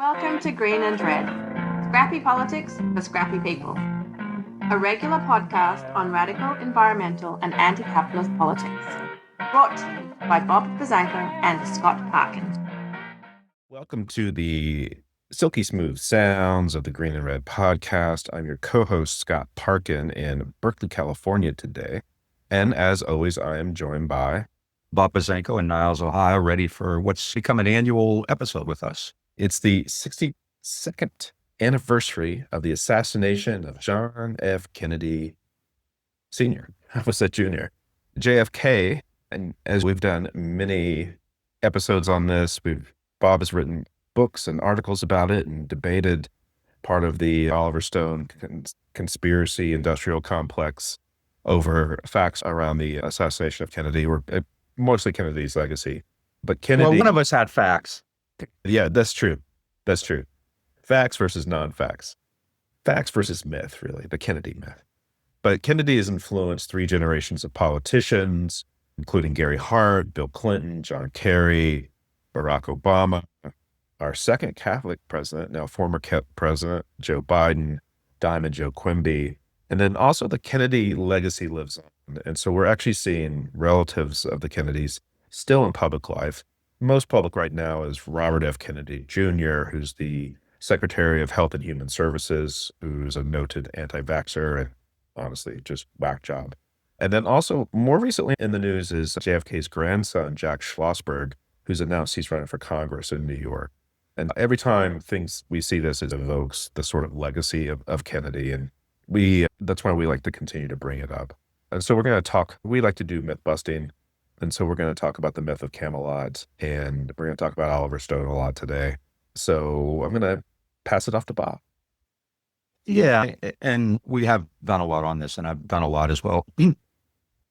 Welcome to Green and Red, Scrappy Politics for Scrappy People, a regular podcast on radical environmental and anti-capitalist politics, brought to you by Bob Bazanko and Scott Parkin. Welcome to the silky smooth sounds of the Green and Red podcast. I'm your co-host, Scott Parkin, in Berkeley, California today. And as always, I am joined by Bob Bazanko in Niles, Ohio, ready for what's become an annual episode with us. It's the 62nd anniversary of the assassination of John F. Kennedy Sr. I was said Jr. JFK. And as we've done many episodes on this, Bob has written books and articles about it and debated part of the Oliver Stone conspiracy industrial complex over facts around the assassination of Kennedy, or mostly Kennedy's legacy. But Kennedy... Well, one of us had facts. Yeah, that's true. That's true. Facts versus non-facts. Facts versus myth, really, the Kennedy myth. But Kennedy has influenced 3 generations of politicians, including Gary Hart, Bill Clinton, John Kerry, Barack Obama, our second Catholic president, now former president, Joe Biden, Diamond Joe Quimby, and then also the Kennedy legacy lives on. And so we're actually seeing relatives of the Kennedys still in public life. Most public right now is Robert F. Kennedy Jr., who's the Secretary of Health and Human Services, who's a noted anti-vaxxer and honestly just whack job. And then also more recently in the news is JFK's grandson, Jack Schlossberg, who's announced he's running for Congress in New York. And every time we see this, it evokes the sort of legacy of Kennedy. And that's why we like to continue to bring it up. And so we like to do myth busting. And so we're going to talk about the myth of Camelot, and we're going to talk about Oliver Stone a lot today. So I'm going to pass it off to Bob. Yeah, and we have done a lot on this, and I've done a lot as well.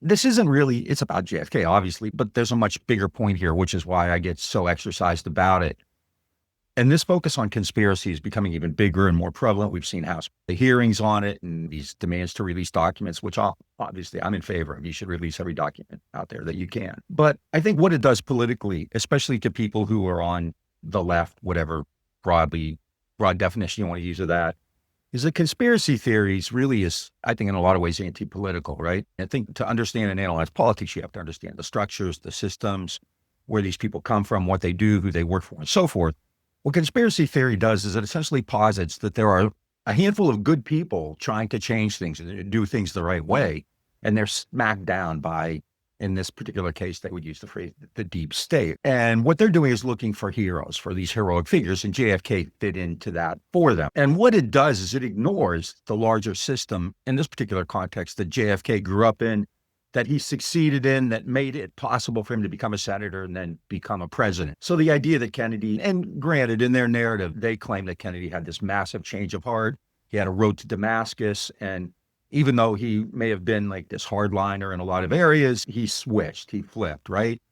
This isn't really, it's about JFK, obviously, but there's a much bigger point here, which is why I get so exercised about it. And this focus on conspiracy is becoming even bigger and more prevalent. We've seen House hearings on it and these demands to release documents, which obviously I'm in favor of. You should release every document out there that you can. But I think what it does politically, especially to people who are on the left, whatever broad definition you want to use of that, is that conspiracy theories really is, I think, in a lot of ways anti-political, right? I think to understand and analyze politics, you have to understand the structures, the systems, where these people come from, what they do, who they work for, and so forth. What conspiracy theory does is it essentially posits that there are a handful of good people trying to change things and do things the right way, and they're smacked down by, in this particular case, they would use the phrase, the deep state. And what they're doing is looking for heroes, for these heroic figures, and JFK fit into that for them. And what it does is it ignores the larger system, in this particular context, that JFK grew up in, that he succeeded in, that made it possible for him to become a senator and then become a president. So the idea that Kennedy, and granted, in their narrative, they claim that Kennedy had this massive change of heart. He had a road to Damascus, and even though he may have been like this hardliner in a lot of areas, he switched, he flipped, right?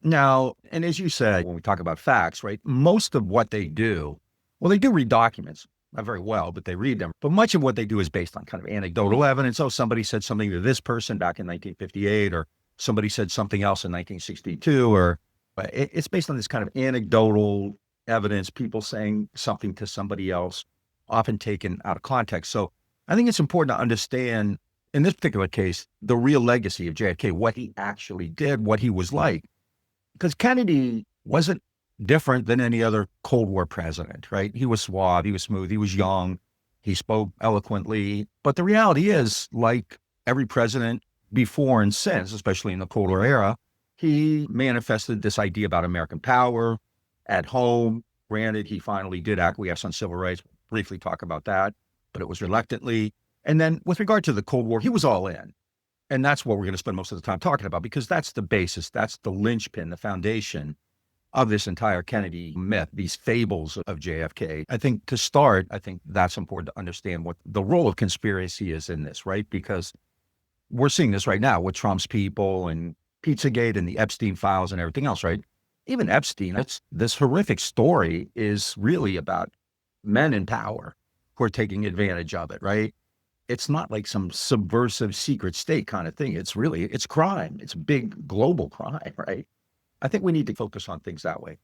Now, and as you said, when we talk about facts, right, most of what they do, well, they do read documents, not very well, but they read them. But much of what they do is based on kind of anecdotal evidence. Oh, somebody said something to this person back in 1958, or somebody said something else in 1962, or it's based on this kind of anecdotal evidence, people saying something to somebody else, often taken out of context. So I think it's important to understand, in this particular case, the real legacy of JFK, what he actually did, what he was like. Because Kennedy wasn't different than any other Cold War president, right? He was suave, he was smooth, he was young, he spoke eloquently. But the reality is, like every president before and since, especially in the Cold War era, he manifested this idea about American power at home. Granted, he finally did acquiesce on civil rights, briefly talk about that, but it was reluctantly. And then with regard to the Cold War, he was all in. And that's what we're going to spend most of the time talking about, because that's the basis, that's the linchpin, the foundation of this entire Kennedy myth, these fables of JFK. I think to start, I think that's important to understand what the role of conspiracy is in this, right? Because we're seeing this right now with Trump's people and Pizzagate and the Epstein files and everything else, right? Even Epstein, this horrific story is really about men in power who are taking advantage of it, right? It's not like some subversive secret state kind of thing. It's crime. It's big global crime, right? I think we need to focus on things that way.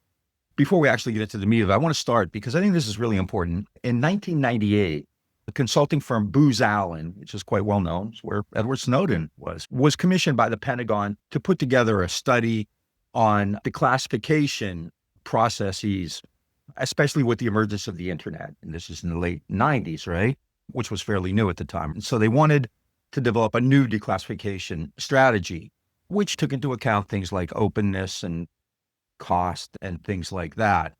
before we actually get into the meat of it, I want to start because I think this is really important. In 1998, the consulting firm Booz Allen, which is quite well known, it's where Edward Snowden was commissioned by the Pentagon to put together a study on the classification processes, especially with the emergence of the internet. And this is in the late 90s, right? Which was fairly new at the time. And so they wanted to develop a new declassification strategy, which took into account things like openness and cost and things like that.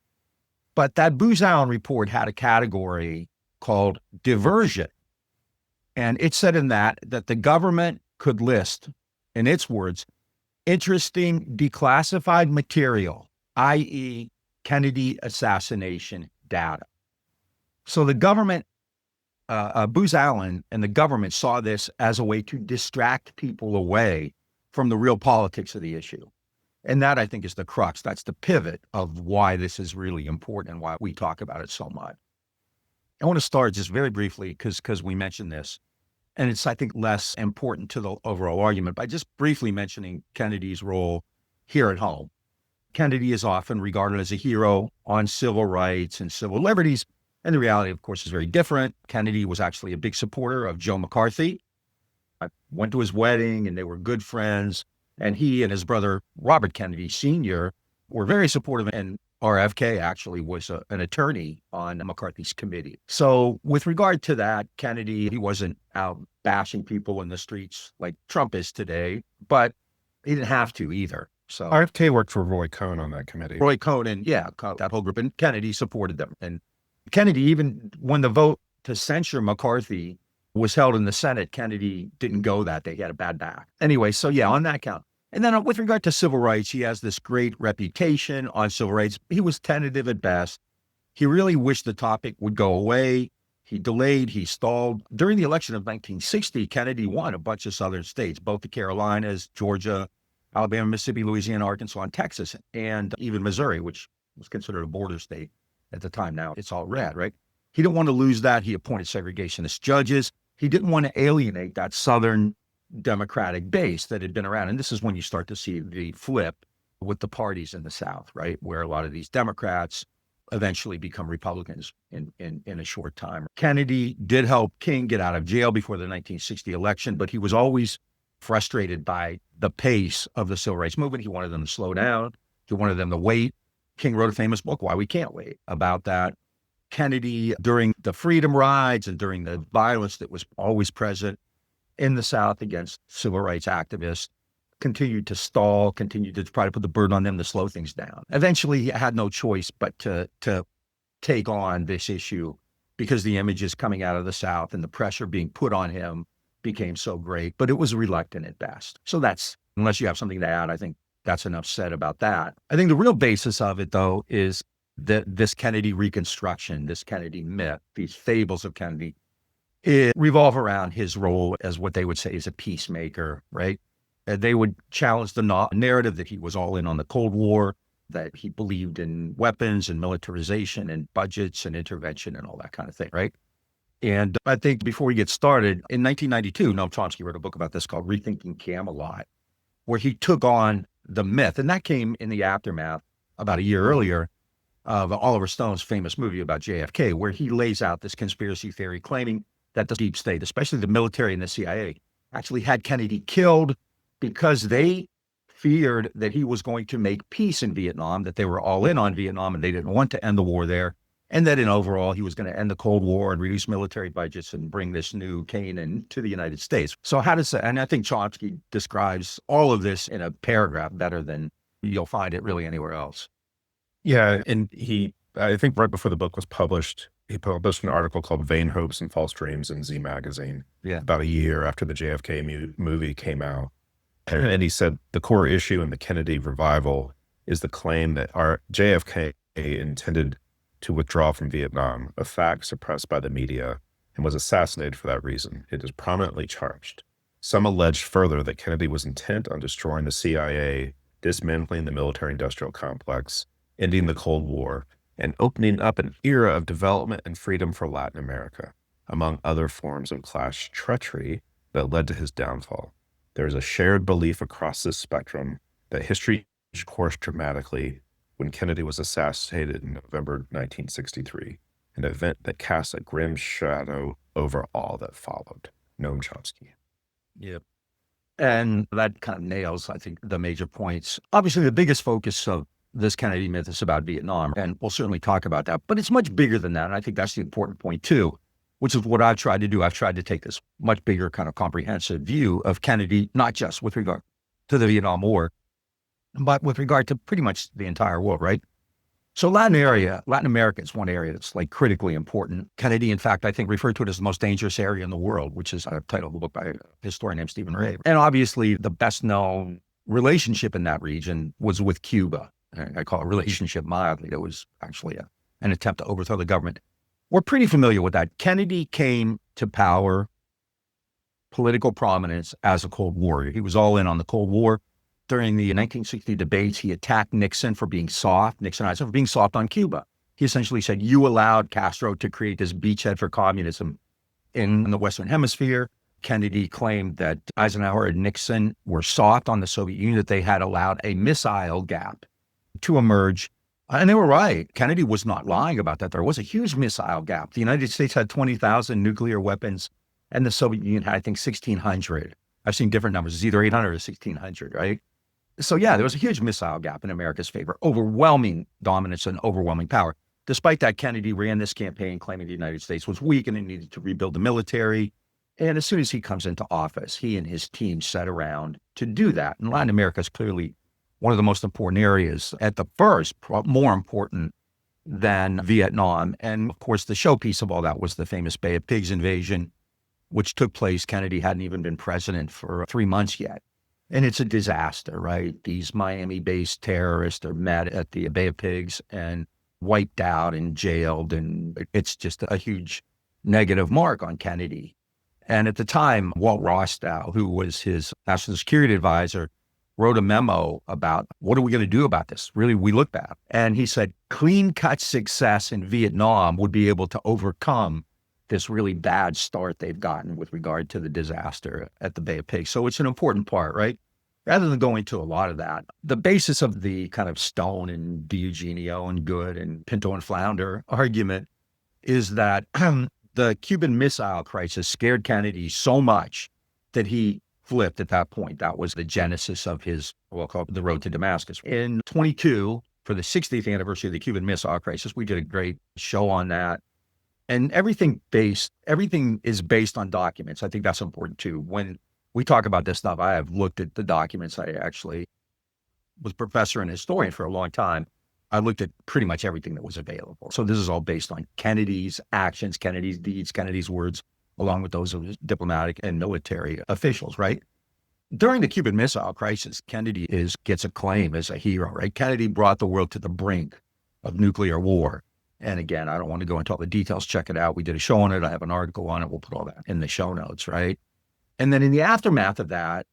But that Booz Allen report had a category called diversion. And it said in that the government could list, in its words, interesting declassified material, i.e. Kennedy assassination data. So the government, Booz Allen and the government saw this as a way to distract people away from the real politics of the issue. And that, I think, is the crux. That's the pivot of why this is really important and why we talk about it so much. I want to start just very briefly because we mentioned this, and it's, I think, less important to the overall argument by just briefly mentioning Kennedy's role here at home. Kennedy is often regarded as a hero on civil rights and civil liberties, and the reality, of course, is very different. Kennedy was actually a big supporter of Joe McCarthy. I went to his wedding, and they were good friends, and he and his brother, Robert Kennedy Sr., were very supportive, and RFK actually was an attorney on McCarthy's committee. So with regard to that, Kennedy, he wasn't out bashing people in the streets like Trump is today, but he didn't have to either. So RFK worked for Roy Cohn on that committee. Roy Cohn and that whole group, and Kennedy supported them. And Kennedy, even when the vote to censure McCarthy was held in the Senate, Kennedy didn't go that day. He had a bad back. Anyway, so yeah, on that count. And then with regard to civil rights, he has this great reputation on civil rights. He was tentative at best. He really wished the topic would go away. He delayed, he stalled. During the election of 1960, Kennedy won a bunch of southern states, both the Carolinas, Georgia, Alabama, Mississippi, Louisiana, Arkansas, and Texas, and even Missouri, which was considered a border state at the time. Now it's all red, right? He didn't want to lose that. He appointed segregationist judges. He didn't want to alienate that southern Democratic base that had been around. And this is when you start to see the flip with the parties in the South, right? Where a lot of these Democrats eventually become Republicans in a short time. Kennedy did help King get out of jail before the 1960 election, but he was always frustrated by the pace of the civil rights movement. He wanted them to slow down. He wanted them to wait. King wrote a famous book, Why We Can't Wait, about that. Kennedy, during the freedom rides and during the violence that was always present in the South against civil rights activists, continued to stall, continued to try to put the burden on them to slow things down. Eventually, he had no choice but to take on this issue because the images coming out of the South and the pressure being put on him became so great, but it was reluctant at best. So that's, unless you have something to add, I think that's enough said about that. I think the real basis of it, though, is this Kennedy reconstruction, this Kennedy myth, these fables of Kennedy, it revolve around his role as what they would say is a peacemaker, right? They would challenge the narrative that he was all in on the Cold War, that he believed in weapons and militarization and budgets and intervention and all that kind of thing, right? And I think before we get started, in 1992, Noam Chomsky wrote a book about this called Rethinking Camelot, where he took on the myth. And that came in the aftermath about a year earlier of Oliver Stone's famous movie about JFK, where he lays out this conspiracy theory claiming that the deep state, especially the military and the CIA, actually had Kennedy killed because they feared that he was going to make peace in Vietnam, that they were all in on Vietnam and they didn't want to end the war there. And that in overall, he was going to end the Cold War and reduce military budgets and bring this new Canaan to the United States. So how does that, and I think Chomsky describes all of this in a paragraph better than you'll find it really anywhere else. Yeah. And I think right before the book was published, he published an article called Vain Hopes and False Dreams in Z Magazine about a year after the JFK movie came out. And he said the core issue in the Kennedy revival is the claim that our JFK intended to withdraw from Vietnam, a fact suppressed by the media, and was assassinated for that reason. It is prominently charged. Some alleged further that Kennedy was intent on destroying the CIA, dismantling the military-industrial complex, ending the Cold War, and opening up an era of development and freedom for Latin America, among other forms of class treachery that led to his downfall. There is a shared belief across this spectrum that history changed course dramatically when Kennedy was assassinated in November 1963, an event that cast a grim shadow over all that followed. Noam Chomsky. Yep. And that kind of nails, I think, the major points. Obviously, the biggest focus of this Kennedy myth is about Vietnam, and we'll certainly talk about that. But it's much bigger than that, and I think that's the important point, too, which is what I've tried to do. I've tried to take this much bigger kind of comprehensive view of Kennedy, not just with regard to the Vietnam War, but with regard to pretty much the entire world, right? So Latin America is one area that's like critically important. Kennedy, in fact, I think referred to it as the most dangerous area in the world, which is a title of a book by a historian named Stephen Ray. And obviously the best known relationship in that region was with Cuba. I call it relationship mildly. It was actually an attempt to overthrow the government. We're pretty familiar with that. Kennedy came to power, political prominence as a Cold Warrior. He was all in on the Cold War. During the 1960 debates, he attacked Nixon for being soft, Nixon for being soft on Cuba. He essentially said, you allowed Castro to create this beachhead for communism in the Western Hemisphere. Kennedy claimed that Eisenhower and Nixon were soft on the Soviet Union, that they had allowed a missile gap to emerge. And they were right. Kennedy was not lying about that. There was a huge missile gap. The United States had 20,000 nuclear weapons, and the Soviet Union had, I think, 1,600. I've seen different numbers. It's either 800 or 1,600, right? So yeah, there was a huge missile gap in America's favor, overwhelming dominance and overwhelming power. Despite that, Kennedy ran this campaign claiming the United States was weak and it needed to rebuild the military. And as soon as he comes into office, he and his team set around to do that. And Latin America is clearly one of the most important areas at the first, more important than Vietnam. And of course, the showpiece of all that was the famous Bay of Pigs invasion, which took place. Kennedy hadn't even been president for 3 months yet. And it's a disaster, right? These Miami-based terrorists are met at the Bay of Pigs and wiped out and jailed. And it's just a huge negative mark on Kennedy. And at the time, Walt Rostow, who was his national security advisor, wrote a memo about what are we going to do about this? Really, we look bad. And he said, clean-cut success in Vietnam would be able to overcome this really bad start they've gotten with regard to the disaster at the Bay of Pigs. So it's an important part, right? Rather than go into a lot of that, the basis of the kind of Stone and De Eugenio and Good and Pinto and Flounder argument is that the Cuban Missile Crisis scared Kennedy so much that he flipped at that point. That was the genesis of his, we'll call it the road to Damascus. In 22, for the 60th anniversary of the Cuban Missile Crisis, we did a great show on that. And everything is based on documents. I think that's important too. When we talk about this stuff, I have looked at the documents. I actually was a professor and historian for a long time. I looked at pretty much everything that was available. So this is all based on Kennedy's actions, Kennedy's deeds, Kennedy's words, along with those of his diplomatic and military officials, right? During the Cuban Missile Crisis, Kennedy gets acclaim as a hero, right? Kennedy brought the world to the brink of nuclear war. And again, I don't want to go into all the details. Check it out. We did a show on it. I have an article on it. We'll put all that in the show notes, right? And then in the aftermath of that,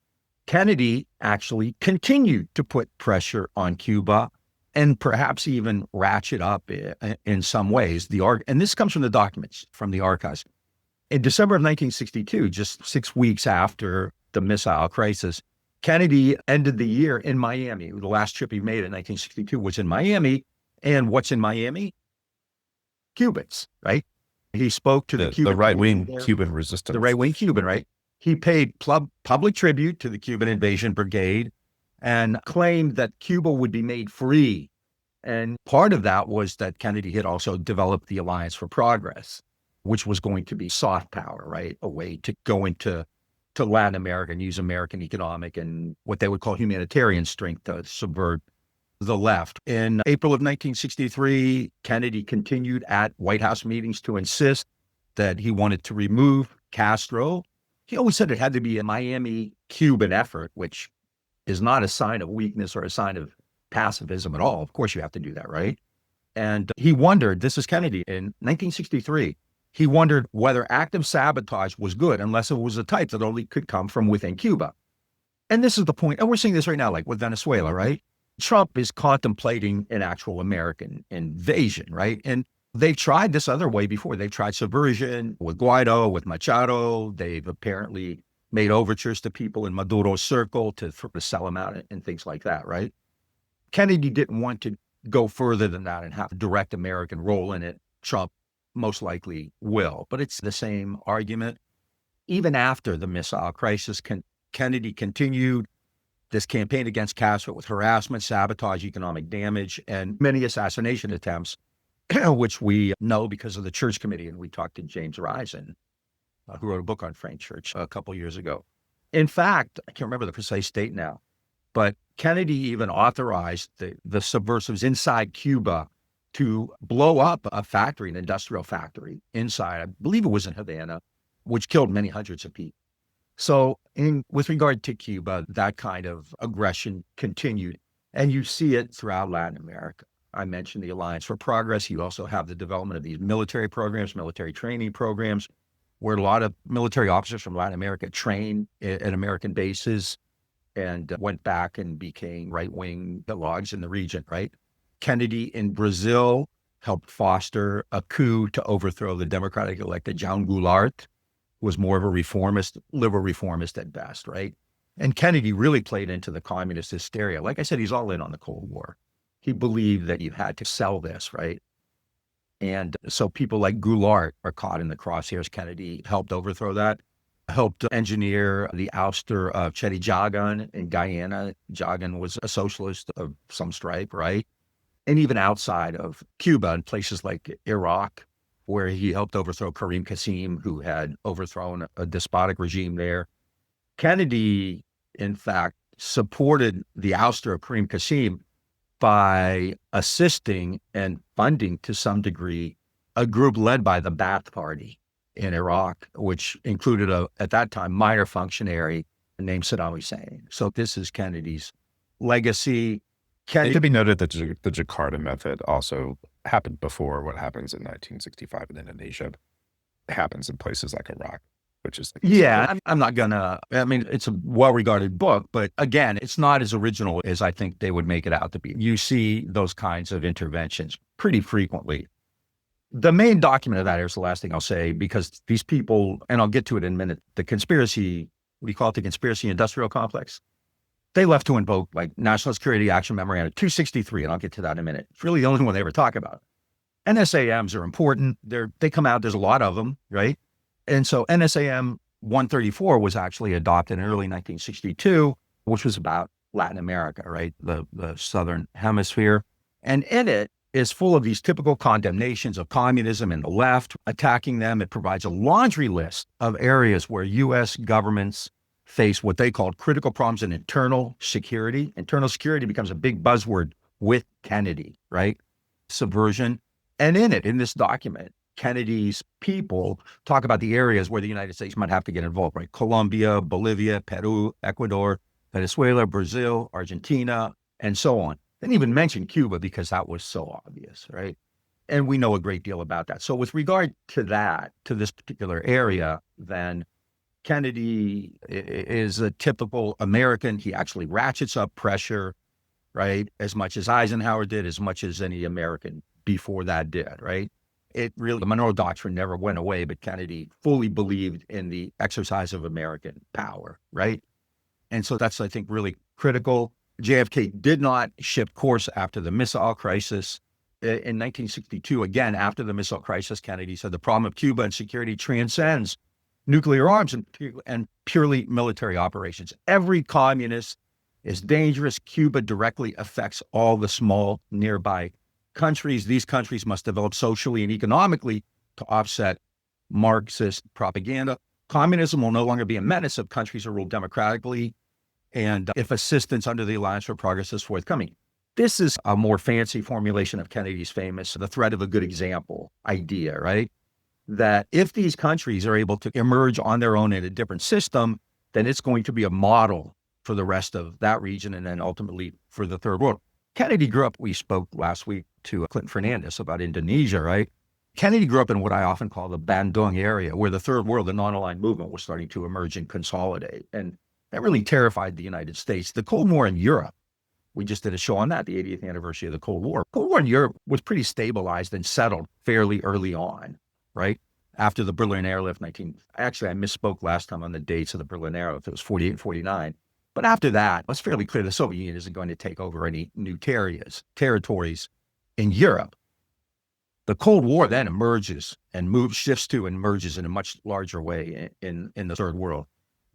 Kennedy actually continued to put pressure on Cuba and perhaps even ratchet up in some ways. And this comes from the documents from the archives. In December of 1962, just 6 weeks after the missile crisis, Kennedy ended the year in Miami. The last trip he made in 1962 was in Miami. And what's in Miami? Cubans, right? He spoke to the right-wing Cuban resistance. The right-wing Cuban, right? He paid public tribute to the Cuban Invasion Brigade and claimed that Cuba would be made free. And part of that was that Kennedy had also developed the Alliance for Progress, which was going to be soft power, right? A way to go into Latin America and use American economic and what they would call humanitarian strength to subvert the left. In April of 1963, Kennedy continued at White House meetings to insist that he wanted to remove Castro. He always said it had to be a Miami Cuban effort, which is not a sign of weakness or a sign of pacifism at all. Of course, you have to do that, right? And he wondered, this is Kennedy, in 1963, he wondered whether active sabotage was good unless it was a type that only could come from within Cuba. And this is the point, and we're seeing this right now, like with Venezuela, right? Trump is contemplating an actual American invasion, right? And they've tried this other way before. They've tried subversion with Guaido, with Machado. They've apparently made overtures to people in Maduro's circle to sell them out and things like that, right? Kennedy didn't want to go further than that and have a direct American role in it. Trump most likely will. But it's the same argument. Even after the missile crisis, Kennedy continued this campaign against Castro with harassment, sabotage, economic damage, and many assassination attempts, which we know because of the Church Committee. And we talked to James Risen, who wrote a book on Frank Church a couple years ago. In fact, I can't remember the precise date now, but Kennedy even authorized the subversives inside Cuba to blow up a factory, an industrial factory inside, I believe it was in Havana, which killed many hundreds of people. So with regard to Cuba, that kind of aggression continued. And you see it throughout Latin America. I mentioned the Alliance for Progress. You also have the development of these military programs, military training programs, where a lot of military officers from Latin America trained at American bases and went back and became right-wing logs in the region, right? Kennedy in Brazil helped foster a coup to overthrow the democratic elected João Goulart, who was more of a reformist, liberal reformist at best, right? And Kennedy really played into the communist hysteria. Like I said, he's all in on the Cold War. He believed that you had to sell this, right? And so people like Goulart are caught in the crosshairs. Kennedy helped overthrow that, helped engineer the ouster of Chetty Jagan in Guyana. Jagan was a socialist of some stripe, right? And even outside of Cuba, in places like Iraq, where he helped overthrow Karim Qasim, who had overthrown a despotic regime there. Kennedy, in fact, supported the ouster of Karim Qasim by assisting and funding, to some degree, a group led by the Ba'ath Party in Iraq, which included at that time, minor functionary named Saddam Hussein. So this is Kennedy's legacy. It should be noted that the Jakarta method also happened before what happens in 1965 in Indonesia. It happens in places like Iraq, which is... I'm not gonna, I mean, it's a well-regarded book, but again, it's not as original as I think they would make it out to be. You see those kinds of interventions pretty frequently. The main document of that, here's the last thing I'll say, because these people, and I'll get to it in a minute, the conspiracy, we call it the conspiracy industrial complex. They left to invoke like National Security Action Memorandum 263, and I'll get to that in a minute. It's really the only one they ever talk about. NSAMs are important. They come out, there's a lot of them, right? And so NSAM 134 was actually adopted in early 1962, which was about Latin America, right? The Southern Hemisphere. And in it is full of these typical condemnations of communism and the left, attacking them. It provides a laundry list of areas where U.S. governments face what they called critical problems in internal security. Internal security becomes a big buzzword with Kennedy, right? Subversion. And in this document, Kennedy's people talk about the areas where the United States might have to get involved, right? Colombia, Bolivia, Peru, Ecuador, Venezuela, Brazil, Argentina, and so on. They didn't even mention Cuba because that was so obvious, right? And we know a great deal about that. So with regard to that, to this particular area, then Kennedy is a typical American. He actually ratchets up pressure, right? As much as Eisenhower did, as much as any American before that did, right? The Monroe Doctrine never went away, but Kennedy fully believed in the exercise of American power, right? And so that's, I think, really critical. JFK did not shift course after the missile crisis. In 1962, again, after the missile crisis, Kennedy said the problem of Cuba and security transcends nuclear arms and purely military operations. Every communist is dangerous. Cuba directly affects all the small nearby countries. These countries must develop socially and economically to offset Marxist propaganda. Communism will no longer be a menace if countries are ruled democratically and if assistance under the Alliance for Progress is forthcoming. This is a more fancy formulation of Kennedy's famous, the threat of a good example idea, right? That if these countries are able to emerge on their own in a different system, then it's going to be a model for the rest of that region and then ultimately for the third world. Kennedy grew up, we spoke last week to Clinton Fernandez about Indonesia, right? Kennedy grew up in what I often call the Bandung area, where the third world, the non-aligned movement, was starting to emerge and consolidate. And that really terrified the United States. The Cold War in Europe, we just did a show on that, the 80th anniversary of the Cold War. Cold War in Europe was pretty stabilized and settled fairly early on, right? After the Berlin airlift, actually I misspoke last time on the dates of the Berlin airlift. It was 48 and 49. But after that, it was fairly clear the Soviet Union isn't going to take over any new territories in Europe. The Cold War then emerges and shifts to and emerges in a much larger way in the third world,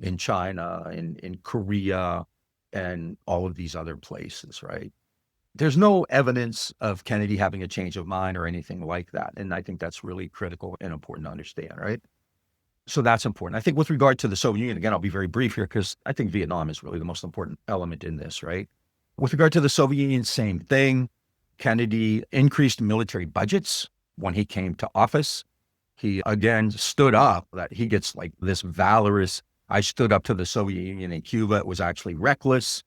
in China, in Korea, and all of these other places, right? There's no evidence of Kennedy having a change of mind or anything like that. And I think that's really critical and important to understand, right? So that's important. I think with regard to the Soviet Union, again, I'll be very brief here because I think Vietnam is really the most important element in this, right? With regard to the Soviet Union, same thing. Kennedy increased military budgets when he came to office. He again stood up, that he gets like this valorous, I stood up to the Soviet Union and Cuba. It was actually reckless.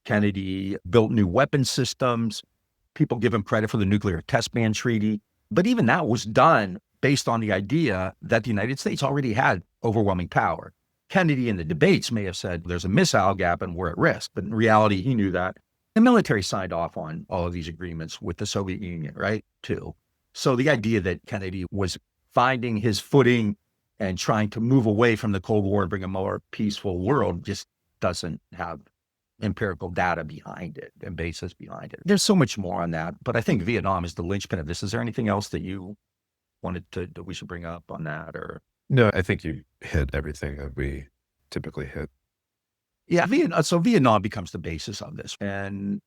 Kennedy built new weapon systems. People give him credit for the nuclear test ban treaty. But even that was done based on the idea that the United States already had overwhelming power. Kennedy in the debates may have said there's a missile gap and we're at risk. But in reality, he knew that. The military signed off on all of these agreements with the Soviet Union, right, too. So the idea that Kennedy was finding his footing and trying to move away from the Cold War and bring a more peaceful world just doesn't have empirical data behind it and basis behind it. There's so much more on that, but I think Vietnam is the linchpin of this. Is there anything else that you wanted that we should bring up on that? Or No, I think you hit everything that we typically hit. yeah, so Vietnam becomes the basis of this, and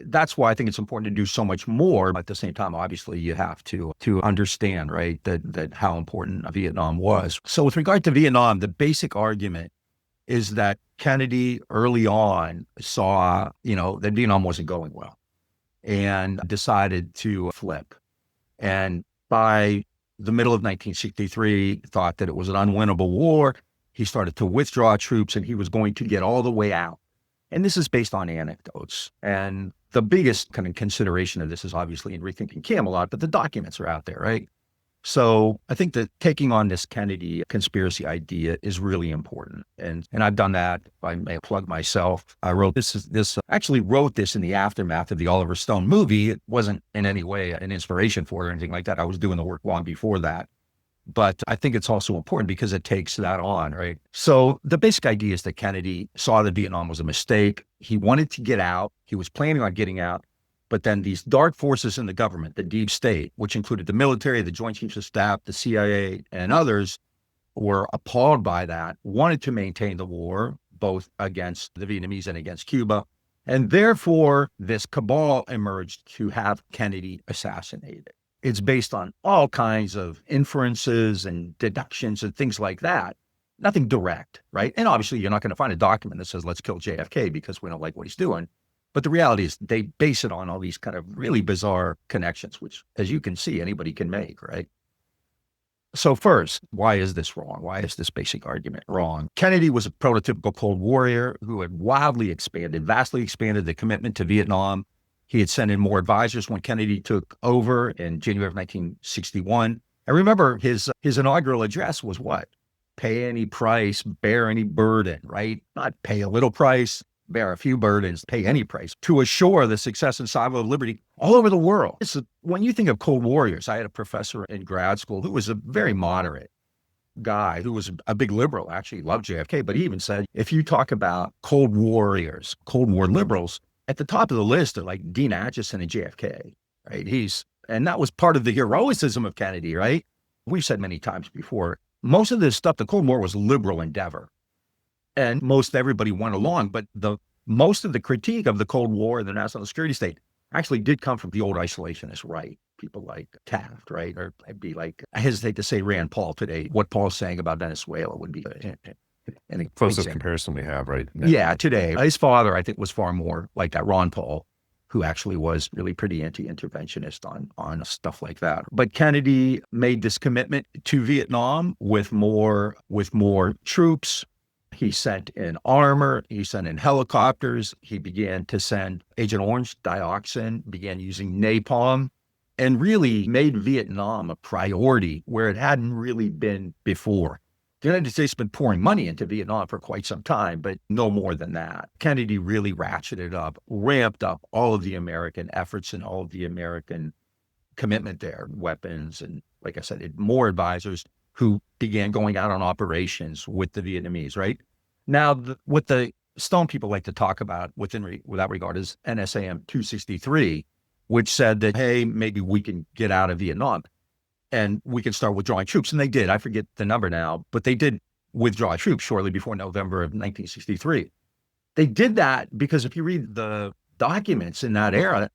that's why I think it's important to do so much more. But at the same time, obviously, you have to understand, right, that how important Vietnam was. So with regard to Vietnam, the basic argument is that Kennedy early on saw, that Vietnam wasn't going well and decided to flip. And by the middle of 1963, thought that it was an unwinnable war. He started to withdraw troops and he was going to get all the way out. And this is based on anecdotes. And the biggest kind of consideration of this is obviously in rethinking Camelot, but the documents are out there, right? So I think that taking on this Kennedy conspiracy idea is really important. And I've done that. I may plug myself. I wrote actually wrote this in the aftermath of the Oliver Stone movie. It wasn't in any way an inspiration for it or anything like that. I was doing the work long before that. But I think it's also important because it takes that on, right? So the basic idea is that Kennedy saw that Vietnam was a mistake. He wanted to get out. He was planning on getting out. But then these dark forces in the government, the deep state, which included the military, the Joint Chiefs of Staff, the CIA, and others, were appalled by that, wanted to maintain the war, both against the Vietnamese and against Cuba. And therefore, this cabal emerged to have Kennedy assassinated. It's based on all kinds of inferences and deductions and things like that. Nothing direct, right? And obviously, you're not going to find a document that says, let's kill JFK because we don't like what he's doing. But the reality is they base it on all these kind of really bizarre connections, which, as you can see, anybody can make, right? So first, why is this wrong? Why is this basic argument wrong? Kennedy was a prototypical Cold Warrior who had vastly expanded the commitment to Vietnam. He had sent in more advisors when Kennedy took over in January of 1961. And remember, his inaugural address was what? Pay any price, bear any burden, right? Not pay a little price, bear a few burdens, pay any price to assure the success and survival of liberty all over the world. When you think of Cold Warriors, I had a professor in grad school who was a very moderate guy who was a big liberal, actually loved JFK, but he even said, if you talk about Cold Warriors, Cold War liberals, at the top of the list are like Dean Acheson and JFK, right? And that was part of the heroicism of Kennedy, right? We've said many times before, most of this stuff, the Cold War was a liberal endeavor. And most everybody went along, but most of the critique of the Cold War and the national security state actually did come from the old isolationist right. People like Taft, right? Or I'd be like, I hesitate to say Rand Paul today. What Paul's saying about Venezuela would be an Closest comparison we have right now. Yeah, today. His father, I think, was far more like that Ron Paul, who actually was really pretty anti-interventionist on stuff like that. But Kennedy made this commitment to Vietnam with more troops. He sent in armor. He sent in helicopters. He began to send Agent Orange, dioxin, began using napalm, and really made Vietnam a priority where it hadn't really been before. The United States has been pouring money into Vietnam for quite some time, but no more than that. Kennedy really ratcheted up, ramped up all of the American efforts and all of the American commitment there, weapons, and like I said, more advisors who began going out on operations with the Vietnamese, right? Now, what the Stone people like to talk about with that regard is NSAM 263, which said that, hey, maybe we can get out of Vietnam and we can start withdrawing troops. And they did. I forget the number now, but they did withdraw troops shortly before November of 1963. They did that because if you read the documents in that era,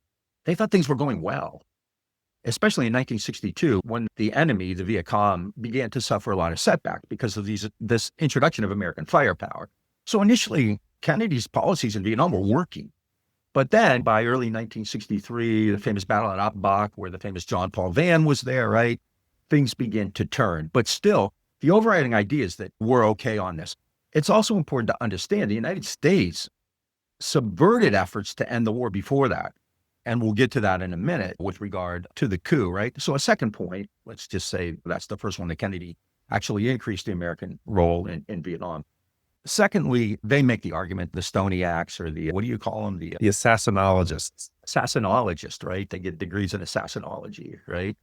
they thought things were going well, especially in 1962, when the enemy, the Viet Cong, began to suffer a lot of setback because of this introduction of American firepower. So initially, Kennedy's policies in Vietnam were working. But then by early 1963, the famous battle at Ap Bac, where the famous John Paul Van was there, right? Things began to turn. But still, the overriding idea is that we're okay on this. It's also important to understand the United States subverted efforts to end the war before that. And we'll get to that in a minute with regard to the coup, right? So a second point, let's just say that's the first one that Kennedy actually increased the American role in Vietnam. Secondly, they make the argument, the Stoniacs or the, what do you call them? The assassinologists. Assassinologist, right? They get degrees in assassinology, right?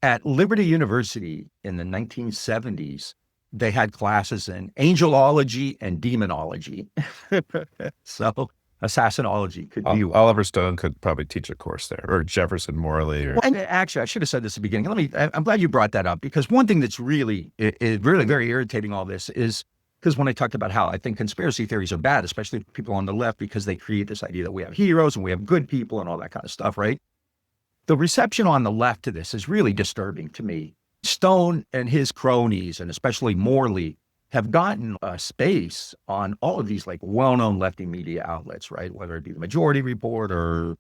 At Liberty University in the 1970s, they had classes in angelology and demonology. So assassinology could be one. Oliver Stone could probably teach a course there, or Jefferson Morley. Or... And actually, I should have said this at the beginning. I'm glad you brought that up, because one thing that's really very irritating all this is, because when I talked about how I think conspiracy theories are bad, especially people on the left, because they create this idea that we have heroes and we have good people and all that kind of stuff, right? The reception on the left to this is really disturbing to me. Stone and his cronies, and especially Morley, have gotten a space on all of these like well-known lefty media outlets, right? Whether it be the Majority Report or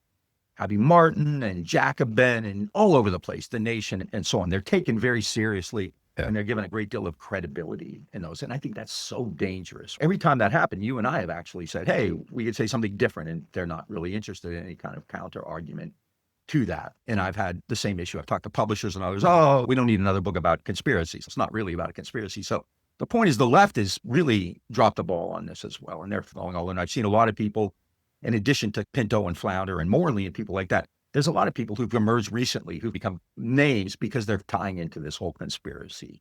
Abby Martin and Jacobin and all over the place, The Nation and so on. They're taken very seriously. Yeah. And they're given a great deal of credibility in those. And I think that's so dangerous. Every time that happened, you and I have actually said, hey, we could say something different, and they're not really interested in any kind of counter argument to that. And I've had the same issue. I've talked to publishers and others, oh, we don't need another book about conspiracies. It's not really about a conspiracy. So the point is the left has really dropped the ball on this as well. And they're throwing all in. I've seen a lot of people, in addition to Pinto and Flounder and Morley and people like that, there's a lot of people who've emerged recently who've become names because they're tying into this whole conspiracy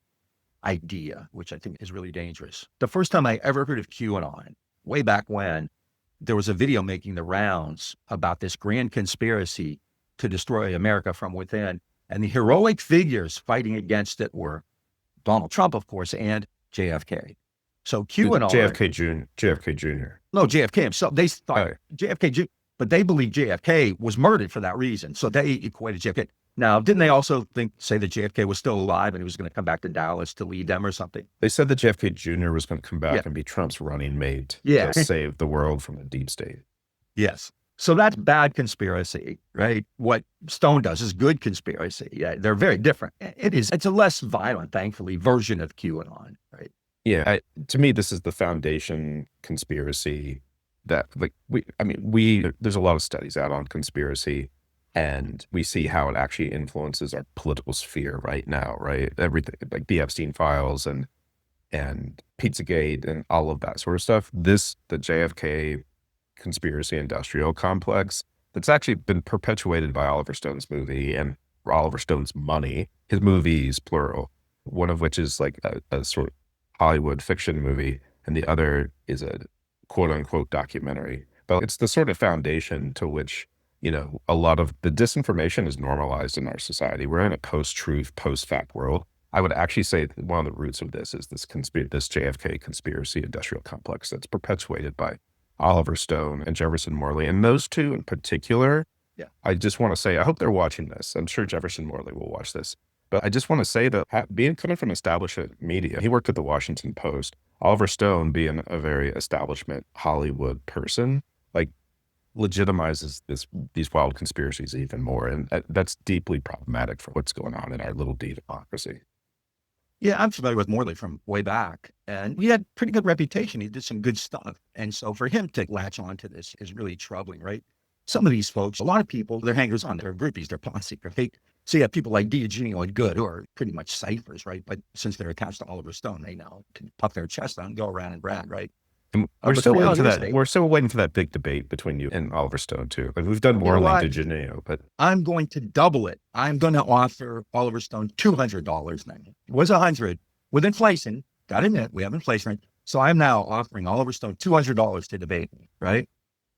idea, which I think is really dangerous. The first time I ever heard of QAnon, way back when, there was a video making the rounds about this grand conspiracy to destroy America from within. And the heroic figures fighting against it were Donald Trump, of course, and JFK. So QAnon. JFK Jr. No, JFK himself. They thought JFK Jr., but they believe JFK was murdered for that reason. So they equated JFK. Now, didn't they also say that JFK was still alive and he was going to come back to Dallas to lead them or something? They said that JFK Jr. was going to come back and be Trump's running mate to save the world from the deep state. Yes. So that's bad conspiracy, right? What Stone does is good conspiracy. Yeah, they're very different. It's a less violent, thankfully, version of QAnon, right? Yeah. To me, this is the foundation conspiracy that there's a lot of studies out on conspiracy, and we see how it actually influences our political sphere right now, right? Everything like the Epstein files and Pizzagate and all of that sort of stuff. The JFK conspiracy industrial complex that's actually been perpetuated by Oliver Stone's movie and Oliver Stone's money, his movies, plural, one of which is like a sort of Hollywood fiction movie, and the other is a quote unquote documentary. But it's the sort of foundation to which, a lot of the disinformation is normalized in our society. We're in a post-truth, post-fact world. I would actually say that one of the roots of this is this JFK conspiracy industrial complex that's perpetuated by Oliver Stone and Jefferson Morley. And those two in particular, I just want to say, I hope they're watching this. I'm sure Jefferson Morley will watch this. But I just want to say that coming from establishment media, he worked at the Washington Post. Oliver Stone, being a very establishment Hollywood person, like legitimizes these wild conspiracies even more. And that's deeply problematic for what's going on in our little D democracy. Yeah, I'm familiar with Morley from way back, and he had pretty good reputation. He did some good stuff. And so for him to latch on to this is really troubling, right? Some of these folks, a lot of people, they're hangers on, they're groupies, they're posse, right? So you have people like D'Eugenio and Good, who are pretty much ciphers, right? But since they're attached to Oliver Stone, they now can puff their chest out and go around and brag, right? And we're still waiting for that big debate between you and Oliver Stone too. Like we've done more than D'Eugenio, but I'm going to double it. I'm going to offer Oliver Stone $200 now. It was $100 with inflation. Got to admit, we have inflation. So I'm now offering Oliver Stone $200 to debate me, right?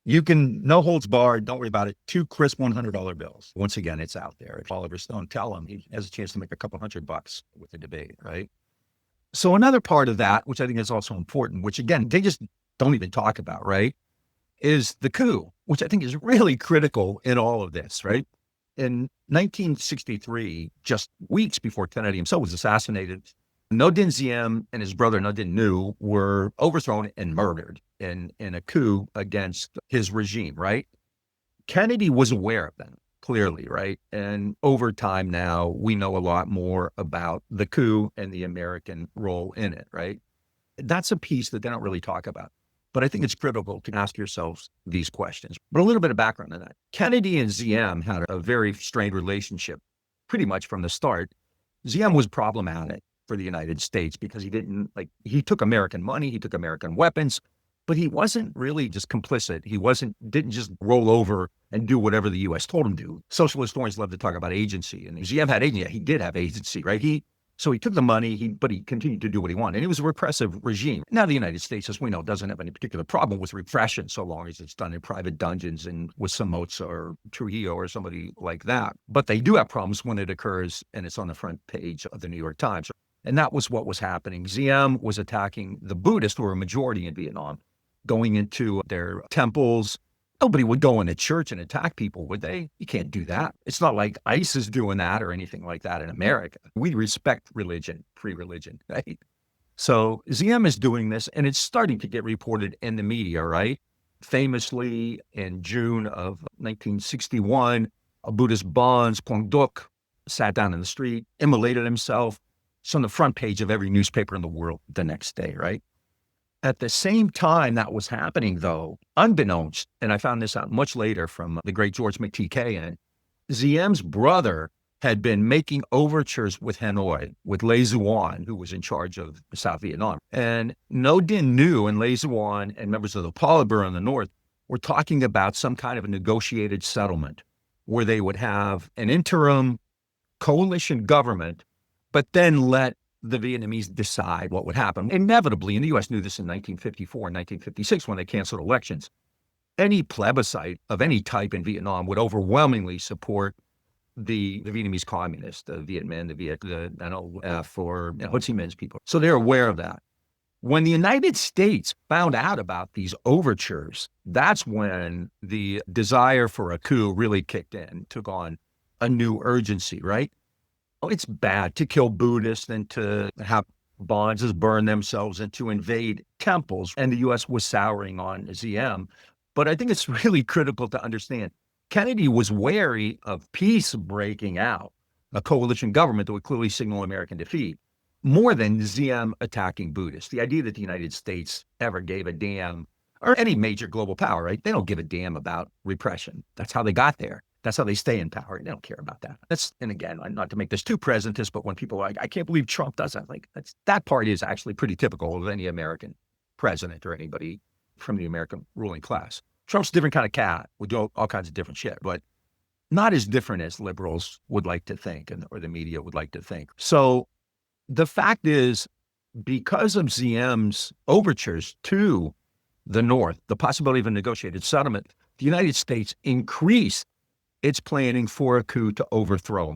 You can, no holds barred, don't worry about it. 2 crisp $100 bills. Once again, it's out there. If Oliver Stone, tell him he has a chance to make a couple $100 with the debate, right? So another part of that, which I think is also important, which again, they just don't even talk about, right, is the coup, which I think is really critical in all of this, right? In 1963, just weeks before Kennedy himself was assassinated, No Dinh Diem and his brother No Dinh Nu were overthrown and murdered in a coup against his regime, right? Kennedy was aware of them, clearly, right? And over time now, we know a lot more about the coup and the American role in it, right? That's a piece that they don't really talk about. But I think it's critical to ask yourselves these questions. But a little bit of background on that. Kennedy and Diem had a very strained relationship pretty much from the start. Diem was problematic for the United States because he took American money, he took American weapons, but he wasn't really just complicit. He didn't just roll over and do whatever the U.S. told him to do. Social historians love to talk about agency, and Diem had agency. He did have agency, right? So he took the money, but he continued to do what he wanted. And it was a repressive regime. Now, the United States, as we know, doesn't have any particular problem with repression so long as it's done in private dungeons and with Somoza or Trujillo or somebody like that. But they do have problems when it occurs and it's on the front page of the New York Times. And that was what was happening. Diem was attacking the Buddhists, who were a majority in Vietnam, going into their temples. Nobody would go in a church and attack people, would they? You can't do that. It's not like ICE is doing that or anything like that in America. We respect religion, free religion, right? So Diem is doing this, and it's starting to get reported in the media, right? Famously, in June of 1961, a Buddhist bonze, Quang Duc, sat down in the street, immolated himself. It's on the front page of every newspaper in the world the next day, right? At the same time that was happening, though, unbeknownst, and I found this out much later from the great George McTK, Diem's brother had been making overtures with Hanoi, with Le Duan, who was in charge of South Vietnam. And No Dinh Nu and Le Duan and members of the Politburo in the North were talking about some kind of a negotiated settlement where they would have an interim coalition government, but then let the Vietnamese decide what would happen. Inevitably, and the U.S. knew this in 1954 and 1956 when they canceled elections, any plebiscite of any type in Vietnam would overwhelmingly support the Vietnamese communists, the Viet Minh, the NLF, or Ho Chi Minh's people. So they're aware of that. When the United States found out about these overtures, that's when the desire for a coup really kicked in, took on a new urgency, right? Oh, it's bad to kill Buddhists and to have bonzes burn themselves and to invade temples. And the U.S. was souring on Diem. But I think it's really critical to understand Kennedy was wary of peace breaking out, a coalition government that would clearly signal American defeat, more than Diem attacking Buddhists. The idea that the United States ever gave a damn, or any major global power, right? They don't give a damn about repression. That's how they got there. That's how they stay in power. They don't care about that. And again, not to make this too presentist, but when people are like, I can't believe Trump does that, like that part is actually pretty typical of any American president or anybody from the American ruling class. Trump's a different kind of cat, would do all kinds of different shit, but not as different as liberals would like to think or the media would like to think. So the fact is, because of Diem's overtures to the North, the possibility of a negotiated settlement, the United States increased its planning for a coup to overthrow.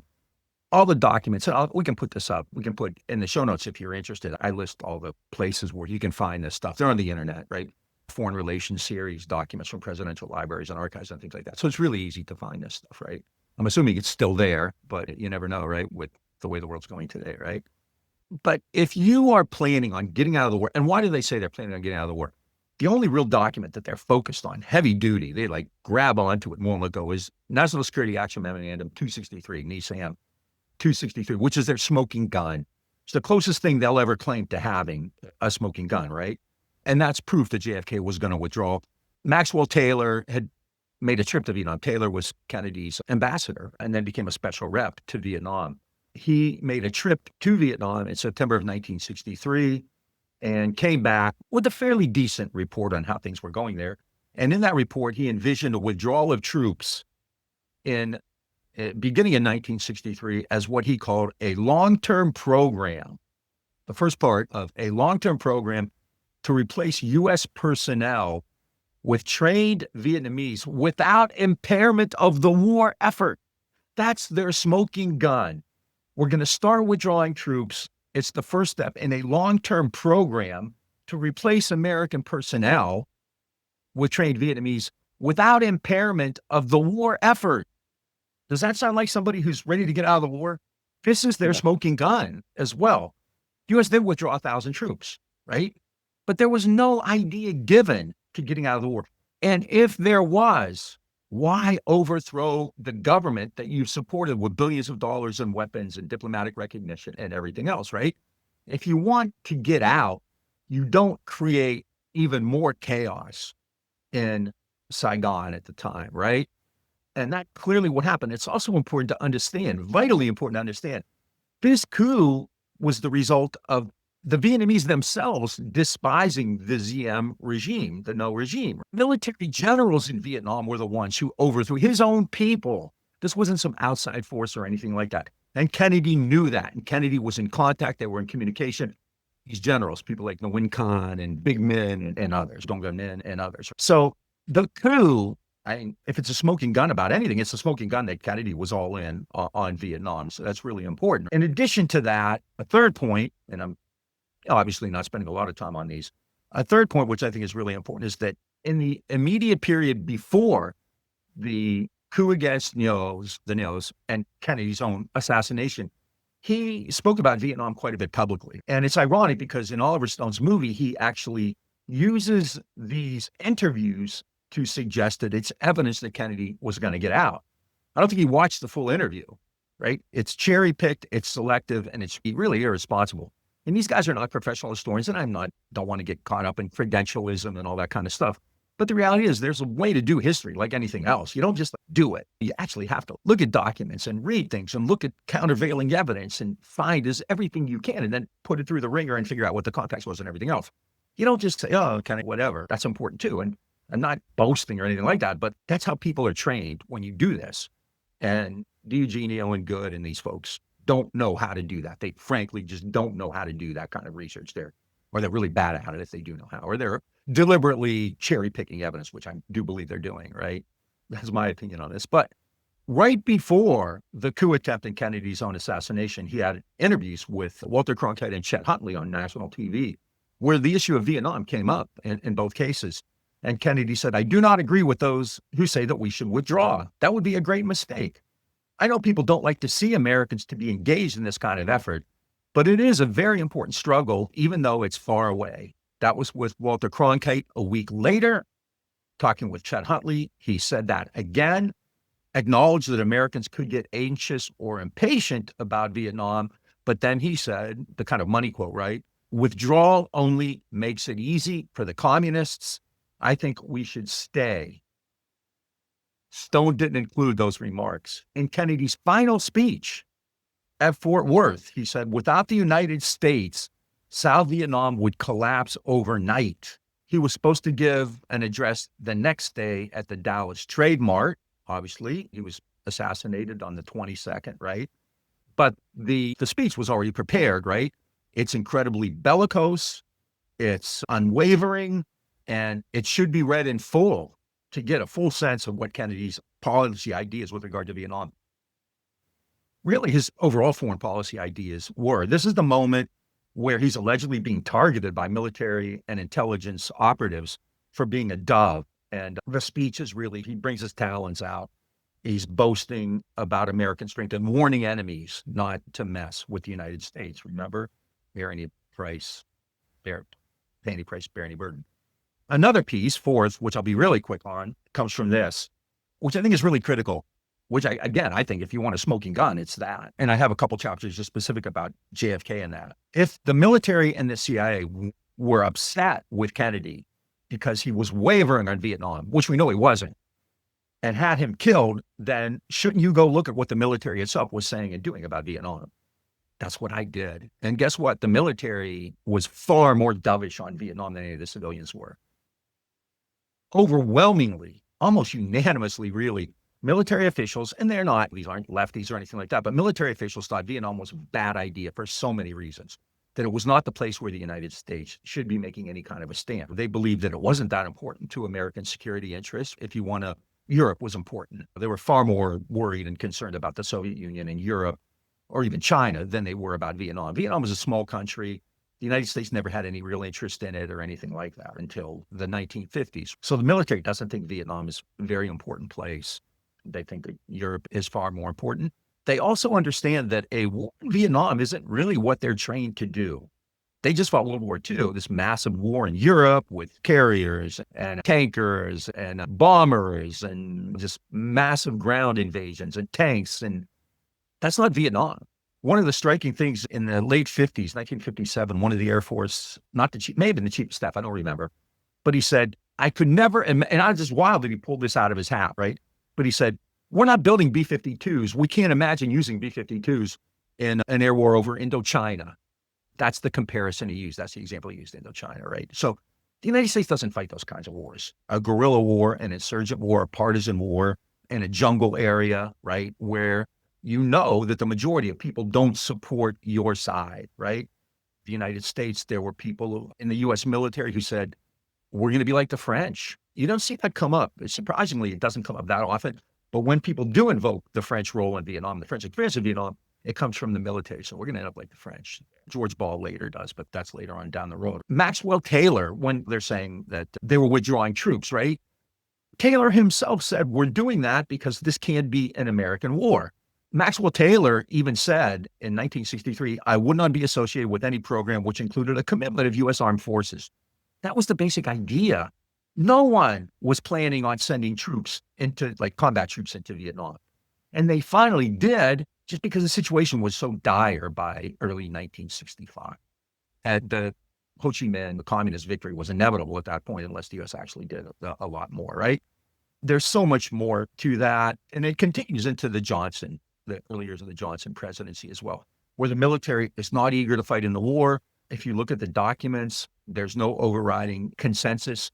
All the documents, and we can put this up. We can put in the show notes if you're interested. I list all the places where you can find this stuff. They're on the internet, right? Foreign relations series, documents from presidential libraries and archives and things like that. So it's really easy to find this stuff, right? I'm assuming it's still there, but you never know, right? With the way the world's going today, right? But if you are planning on getting out of the war, and why do they say they're planning on getting out of the war? The only real document that they're focused on, heavy duty, they like grab onto it and won't let go, is National Security Action Memorandum 263, NESAM 263, which is their smoking gun. It's the closest thing they'll ever claim to having a smoking gun, right? And that's proof that JFK was going to withdraw. Maxwell Taylor had made a trip to Vietnam. Taylor was Kennedy's ambassador and then became a special rep to Vietnam. He made a trip to Vietnam in September of 1963 and came back with a fairly decent report on how things were going there. And in that report, he envisioned a withdrawal of troops in beginning in 1963 as what he called a long-term program. The first part of a long-term program to replace U.S. personnel with trained Vietnamese without impairment of the war effort. That's their smoking gun. We're going to start withdrawing troops. It's the first step in a long-term program to replace American personnel with trained Vietnamese without impairment of the war effort. Does that sound like somebody who's ready to get out of the war? This is their smoking gun as well. The U.S. did withdraw 1,000 troops, right? But there was no idea given to getting out of the war. And if there was, why overthrow the government that you've supported with billions of dollars in weapons and diplomatic recognition and everything else, right? If you want to get out, you don't create even more chaos in Saigon at the time, right? And that clearly what happened. It's also important to understand, vitally important to understand, this coup was the result of the Vietnamese themselves despising the Diem regime, the no regime. Military generals in Vietnam were the ones who overthrew his own people. This wasn't some outside force or anything like that. And Kennedy knew that. And Kennedy was in contact. They were in communication. These generals, people like Nguyen Khan and Big Min and others, Dong Nguyen and others. So the coup, if it's a smoking gun about anything, it's a smoking gun that Kennedy was all in on Vietnam. So that's really important. In addition to that, a third point, and I'm obviously not spending a lot of time on these, a third point, which I think is really important, is that in the immediate period before the coup against the Nios and Kennedy's own assassination, he spoke about Vietnam quite a bit publicly. And it's ironic because in Oliver Stone's movie, he actually uses these interviews to suggest that it's evidence that Kennedy was going to get out. I don't think he watched the full interview, right? It's cherry-picked, it's selective, and it's really irresponsible. And these guys are not professional historians, and don't want to get caught up in credentialism and all that kind of stuff. But the reality is there's a way to do history like anything else. You don't just do it. You actually have to look at documents and read things and look at countervailing evidence and find everything you can and then put it through the ringer and figure out what the context was and everything else. You don't just say, oh, kind of whatever. That's important too. And I'm not boasting or anything like that, but that's how people are trained when you do this. And Eugenio and Good and these folks don't know how to do that. They frankly just don't know how to do that kind of research there. Or they're really bad at it if they do know how. Or they're deliberately cherry-picking evidence, which I do believe they're doing, right? That's my opinion on this. But right before the coup attempt in Kennedy's own assassination, he had interviews with Walter Cronkite and Chet Huntley on national TV, where the issue of Vietnam came up in both cases. And Kennedy said, I do not agree with those who say that we should withdraw. That would be a great mistake. I know people don't like to see Americans to be engaged in this kind of effort, but it is a very important struggle, even though it's far away. That was with Walter Cronkite a week later, talking with Chet Huntley. He said that again, acknowledged that Americans could get anxious or impatient about Vietnam. But then he said, the kind of money quote, right? Withdrawal only makes it easy for the communists. I think we should stay. Stone didn't include those remarks. In Kennedy's final speech at Fort Worth, he said, without the United States, South Vietnam would collapse overnight. He was supposed to give an address the next day at the Dallas Trade Mart. Obviously, he was assassinated on the 22nd, right? But the speech was already prepared, right? It's incredibly bellicose. It's unwavering. And it should be read in full to get a full sense of what Kennedy's policy ideas with regard to Vietnam, really his overall foreign policy ideas were. This is the moment where he's allegedly being targeted by military and intelligence operatives for being a dove. And the speech is really, he brings his talons out. He's boasting about American strength and warning enemies not to mess with the United States. Remember, bear any price, pay any price, bear any burden. Another piece, fourth, which I'll be really quick on, comes from this, which I think is really critical, which I think if you want a smoking gun, it's that. And I have a couple chapters just specific about JFK and that. If the military and the CIA were upset with Kennedy because he was wavering on Vietnam, which we know he wasn't, and had him killed, then shouldn't you go look at what the military itself was saying and doing about Vietnam? That's what I did. And guess what? The military was far more dovish on Vietnam than any of the civilians were. Overwhelmingly, almost unanimously, really, military officials, and these aren't lefties or anything like that, but military officials thought Vietnam was a bad idea for so many reasons. that it was not the place where the United States should be making any kind of a stand. They believed that it wasn't that important to American security interests. If you want to, Europe was important. They were far more worried and concerned about the Soviet Union and Europe, or even China, than they were about Vietnam. Vietnam was a small country. The United States never had any real interest in it or anything like that until the 1950s. So the military doesn't think Vietnam is a very important place. They think that Europe is far more important. They also understand that a war in Vietnam isn't really what they're trained to do. They just fought World War II, this massive war in Europe with carriers and tankers and bombers and just massive ground invasions and tanks. And that's not Vietnam. One of the striking things in the late 50s, 1957, one of the Air Force, not the chief, may have been the chief of staff, I don't remember, but he said, I could never, and I was just wild that he pulled this out of his hat, right? But he said, we're not building B-52s. We can't imagine using B-52s in an air war over Indochina. That's the comparison he used. That's the example he used, Indochina, right? So the United States doesn't fight those kinds of wars. A guerrilla war, an insurgent war, a partisan war in a jungle area, right, where you know that the majority of people don't support your side, right? The United States, there were people in the U.S. military who said, we're going to be like the French. You don't see that come up. Surprisingly, it doesn't come up that often. But when people do invoke the French role in Vietnam, the French experience in Vietnam, it comes from the military. So we're going to end up like the French. George Ball later does, but that's later on down the road. Maxwell Taylor, when they're saying that they were withdrawing troops, right? Taylor himself said, we're doing that because this can't be an American war. Maxwell Taylor even said in 1963, I would not be associated with any program which included a commitment of U.S. armed forces. That was the basic idea. No one was planning on sending troops into, like combat troops into Vietnam. And they finally did, just because the situation was so dire by early 1965. And the Ho Chi Minh, the communist victory was inevitable at that point, unless the U.S. actually did a lot more, right? There's so much more to that. And it continues into the early years of the Johnson presidency as well, where the military is not eager to fight in the war. If you look at the documents, there's no overriding consensus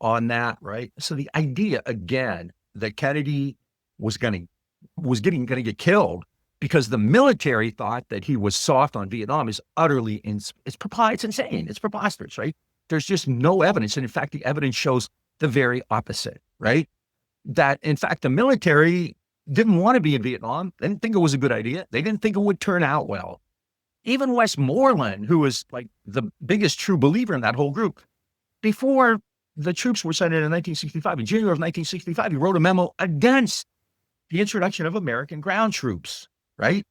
on that, right? So the idea, again, that Kennedy was going to get killed because the military thought that he was soft on Vietnam is utterly, it's insane. It's preposterous, right? There's just no evidence. And in fact, the evidence shows the very opposite, right? That in fact, the military didn't want to be in Vietnam. They didn't think it was a good idea. They didn't think it would turn out well. Even Westmoreland, who was like the biggest true believer in that whole group, before the troops were sent in 1965, in January of 1965, he wrote a memo against the introduction of American ground troops, right?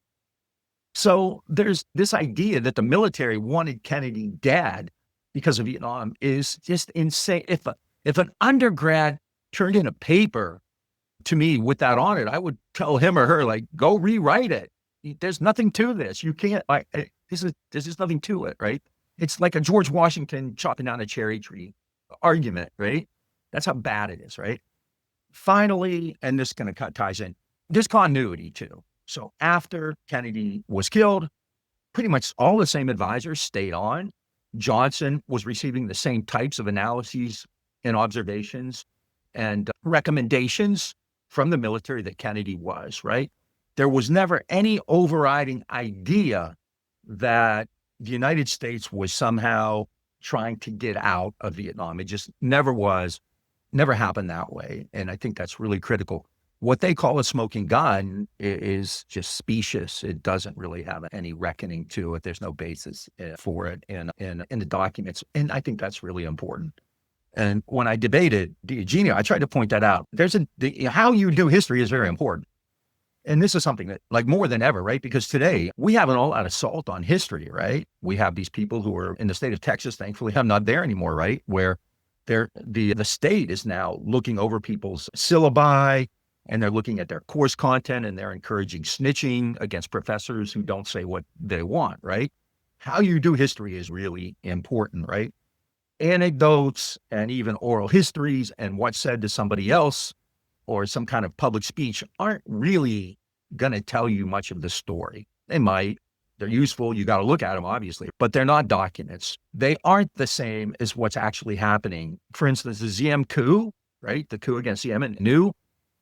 So there's this idea that the military wanted Kennedy dead because of Vietnam is just insane. If an undergrad turned in a paper to me with that on it, I would tell him or her, like, go rewrite it. There's nothing to this. You can't, there's just nothing to it, right? It's like a George Washington chopping down a cherry tree argument, right? That's how bad it is, right? Finally, and this kind of ties in, there's continuity too. So after Kennedy was killed, pretty much all the same advisors stayed on. Johnson was receiving the same types of analyses and observations and recommendations from the military that Kennedy was, right? There was never any overriding idea that the United States was somehow trying to get out of Vietnam. It just never was, never happened that way. And I think that's really critical. What they call a smoking gun is just specious. It doesn't really have any reckoning to it. There's no basis for it in the documents. And I think that's really important. And when I debated Eugenio, I tried to point that out. How you do history is very important. And this is something that, like, more than ever, right? Because today we have an all-out assault on history, right? We have these people who are in the state of Texas, thankfully, I'm not there anymore, right? Where the state is now looking over people's syllabi, and they're looking at their course content, and they're encouraging snitching against professors who don't say what they want, right? How you do history is really important, right? Anecdotes and even oral histories and what's said to somebody else or some kind of public speech aren't really going to tell you much of the story. They might. They're useful. You got to look at them, obviously, but they're not documents. They aren't the same as what's actually happening. For instance, the Diem coup, right? The coup against Yemen,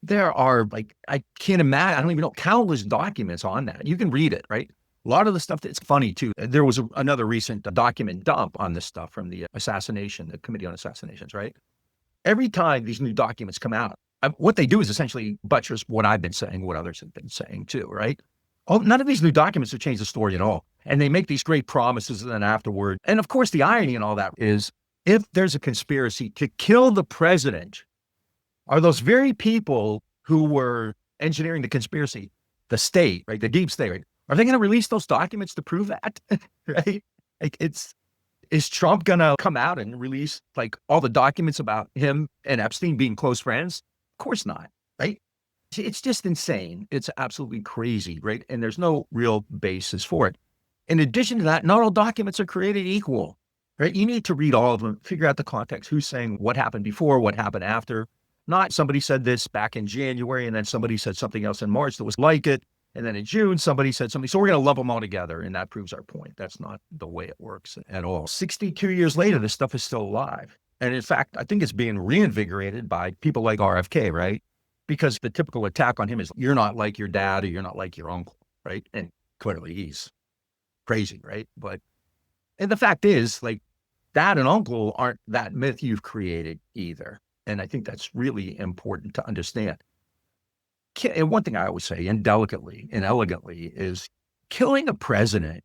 there are, like, I can't imagine, I don't even know, countless documents on that. You can read it, right? A lot of the stuff that's funny too. There was another recent document dump on this stuff from the assassination, the Committee on Assassinations, right? Every time these new documents come out, what they do is essentially buttress what I've been saying, what others have been saying too, right? Oh, none of these new documents have changed the story at all. And they make these great promises and then afterward. And of course, the irony in all that is if there's a conspiracy to kill the president, are those very people who were engineering the conspiracy, the state, right? The deep state, right? Are they going to release those documents to prove that? Right? Like is Trump going to come out and release like all the documents about him and Epstein being close friends? Of course not, right? It's just insane. It's absolutely crazy, right? And there's no real basis for it. In addition to that, not all documents are created equal, right? You need to read all of them, figure out the context, who's saying what happened before, what happened after. Not somebody said this back in January and then somebody said something else in March that was like it. And then in June, somebody said something. So we're going to lump them all together. And that proves our point. That's not the way it works at all. 62 years later, this stuff is still alive. And in fact, I think it's being reinvigorated by people like RFK, right? Because the typical attack on him is you're not like your dad or you're not like your uncle, right? And clearly he's crazy, right? And the fact is, like, dad and uncle aren't that myth you've created either. And I think that's really important to understand. And one thing I always say, indelicately and elegantly, is killing a president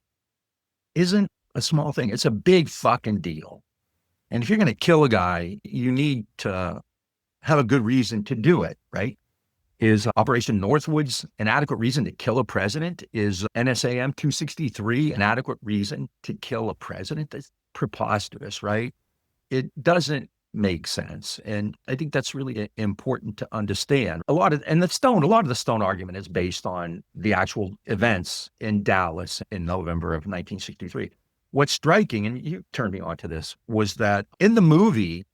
isn't a small thing. It's a big fucking deal. And if you're going to kill a guy, you need to have a good reason to do it, right? Is Operation Northwoods an adequate reason to kill a president? Is NSAM 263 an adequate reason to kill a president? That's preposterous, right? It doesn't make sense. And I think that's really important to understand. A lot of the Stone argument is based on the actual events in Dallas in November of 1963. What's striking, and you turned me on to this, was that in the movie,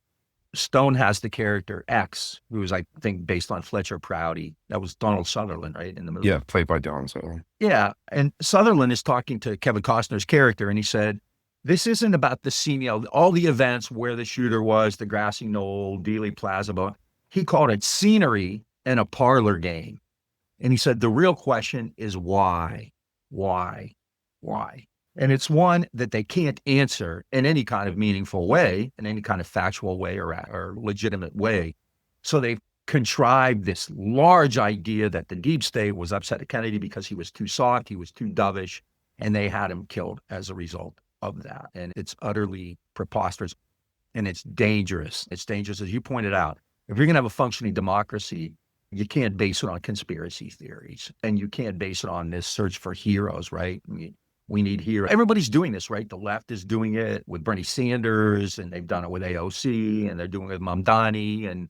Stone has the character X, who was, I think, based on Fletcher Prouty. That was Donald Sutherland, right, in the movie? Yeah, played by Donald Sutherland. Yeah, and Sutherland is talking to Kevin Costner's character, and he said, this isn't about the scene, all the events where the shooter was, the grassy knoll, Dealey Plaza. But he called it scenery and a parlor game. And he said, the real question is why? Why? Why? And it's one that they can't answer in any kind of meaningful way, in any kind of factual way or legitimate way. So they've contrived this large idea that the deep state was upset at Kennedy because he was too soft, he was too dovish, and they had him killed as a result of that. And it's utterly preposterous and it's dangerous. It's dangerous, as you pointed out. If you're going to have a functioning democracy, you can't base it on conspiracy theories and you can't base it on this search for heroes, right? We need heroes. Everybody's doing this, right? The left is doing it with Bernie Sanders and they've done it with AOC and they're doing it with Mamdani. And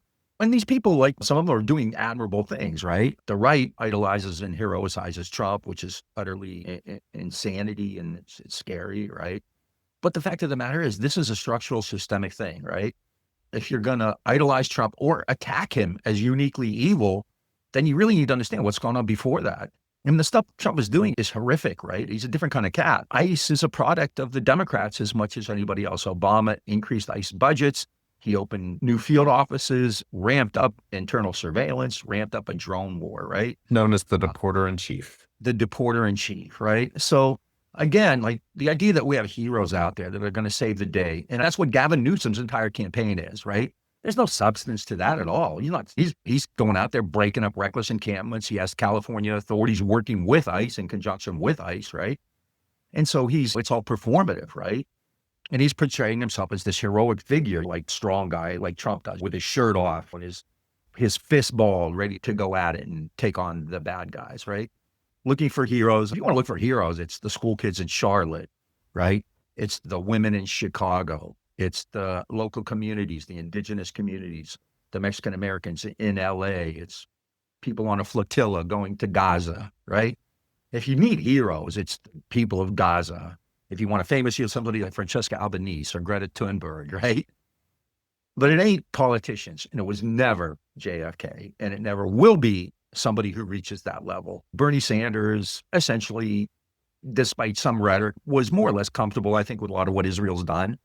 these people, like some of them are doing admirable things, right? The right idolizes and heroicizes Trump, which is utterly insanity and it's scary, right? But the fact of the matter is this is a structural systemic thing, right? If you're going to idolize Trump or attack him as uniquely evil, then you really need to understand what's going on before that. And the stuff Trump is doing is horrific, right? He's a different kind of cat. ICE is a product of the Democrats as much as anybody else. Obama increased ICE budgets. He opened new field offices, ramped up internal surveillance, ramped up a drone war, right? Known as the deporter-in-chief. The deporter-in-chief, right? So again, like the idea that we have heroes out there that are going to save the day, and that's what Gavin Newsom's entire campaign is, right? There's no substance to that at all. He's going out there breaking up reckless encampments. He has California authorities working with ICE in conjunction with ICE, right? And so it's all performative, right? And he's portraying himself as this heroic figure, like strong guy, like Trump does, with his shirt off and his fist balled, ready to go at it and take on the bad guys, right? Looking for heroes. If you want to look for heroes, it's the school kids in Charlotte, right? It's the women in Chicago. It's the local communities, the indigenous communities, the Mexican Americans in LA. It's people on a flotilla going to Gaza, right? If you need heroes, it's the people of Gaza. If you want a famous hero, somebody like Francesca Albanese or Greta Thunberg, right? But it ain't politicians, and it was never JFK, and it never will be somebody who reaches that level. Bernie Sanders, essentially, despite some rhetoric, was more or less comfortable, I think, with a lot of what Israel's done.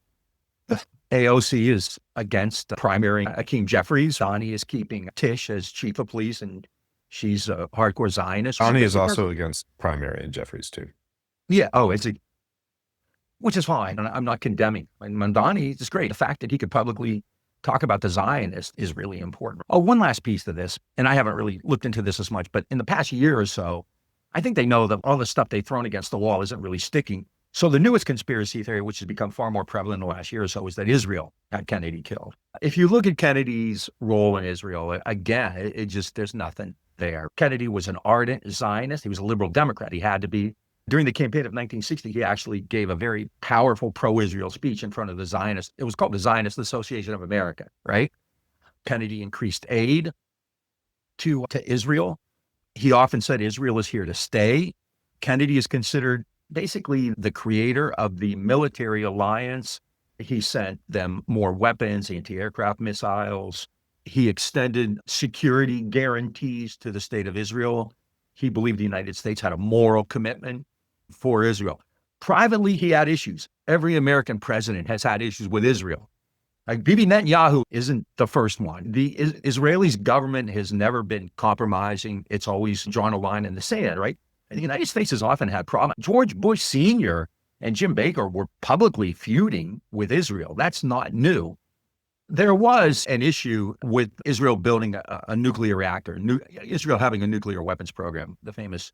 AOC is against primary Hakeem Jeffries. Donnie is keeping Tish as chief of police, and she's a hardcore Zionist. Donnie is also against primary and Jeffries, too. Yeah. Oh, which is fine. And I'm not condemning. And Mandani is great. The fact that he could publicly talk about the Zionists is really important. Oh, one last piece to this, and I haven't really looked into this as much, but in the past year or so, I think they know that all the stuff they've thrown against the wall isn't really sticking. So the newest conspiracy theory, which has become far more prevalent in the last year or so, is that Israel had Kennedy killed. If you look at Kennedy's role in Israel, again, there's nothing there. Kennedy was an ardent Zionist. He was a liberal Democrat. He had to be. During the campaign of 1960, he actually gave a very powerful pro-Israel speech in front of the Zionist. It was called the Zionist Association of America, right? Kennedy increased aid to Israel. He often said Israel is here to stay. Kennedy is considered basically the creator of the military alliance. He sent them more weapons, anti-aircraft missiles. He extended security guarantees to the state of Israel. He believed the United States had a moral commitment for Israel. Privately, he had issues. Every American president has had issues with Israel. Like Bibi Netanyahu isn't the first one. The Israeli government has never been compromising. It's always drawn a line in the sand, right? And the United States has often had problems. George Bush Sr. and Jim Baker were publicly feuding with Israel. That's not new. There was an issue with Israel building a nuclear reactor, Israel having a nuclear weapons program, the famous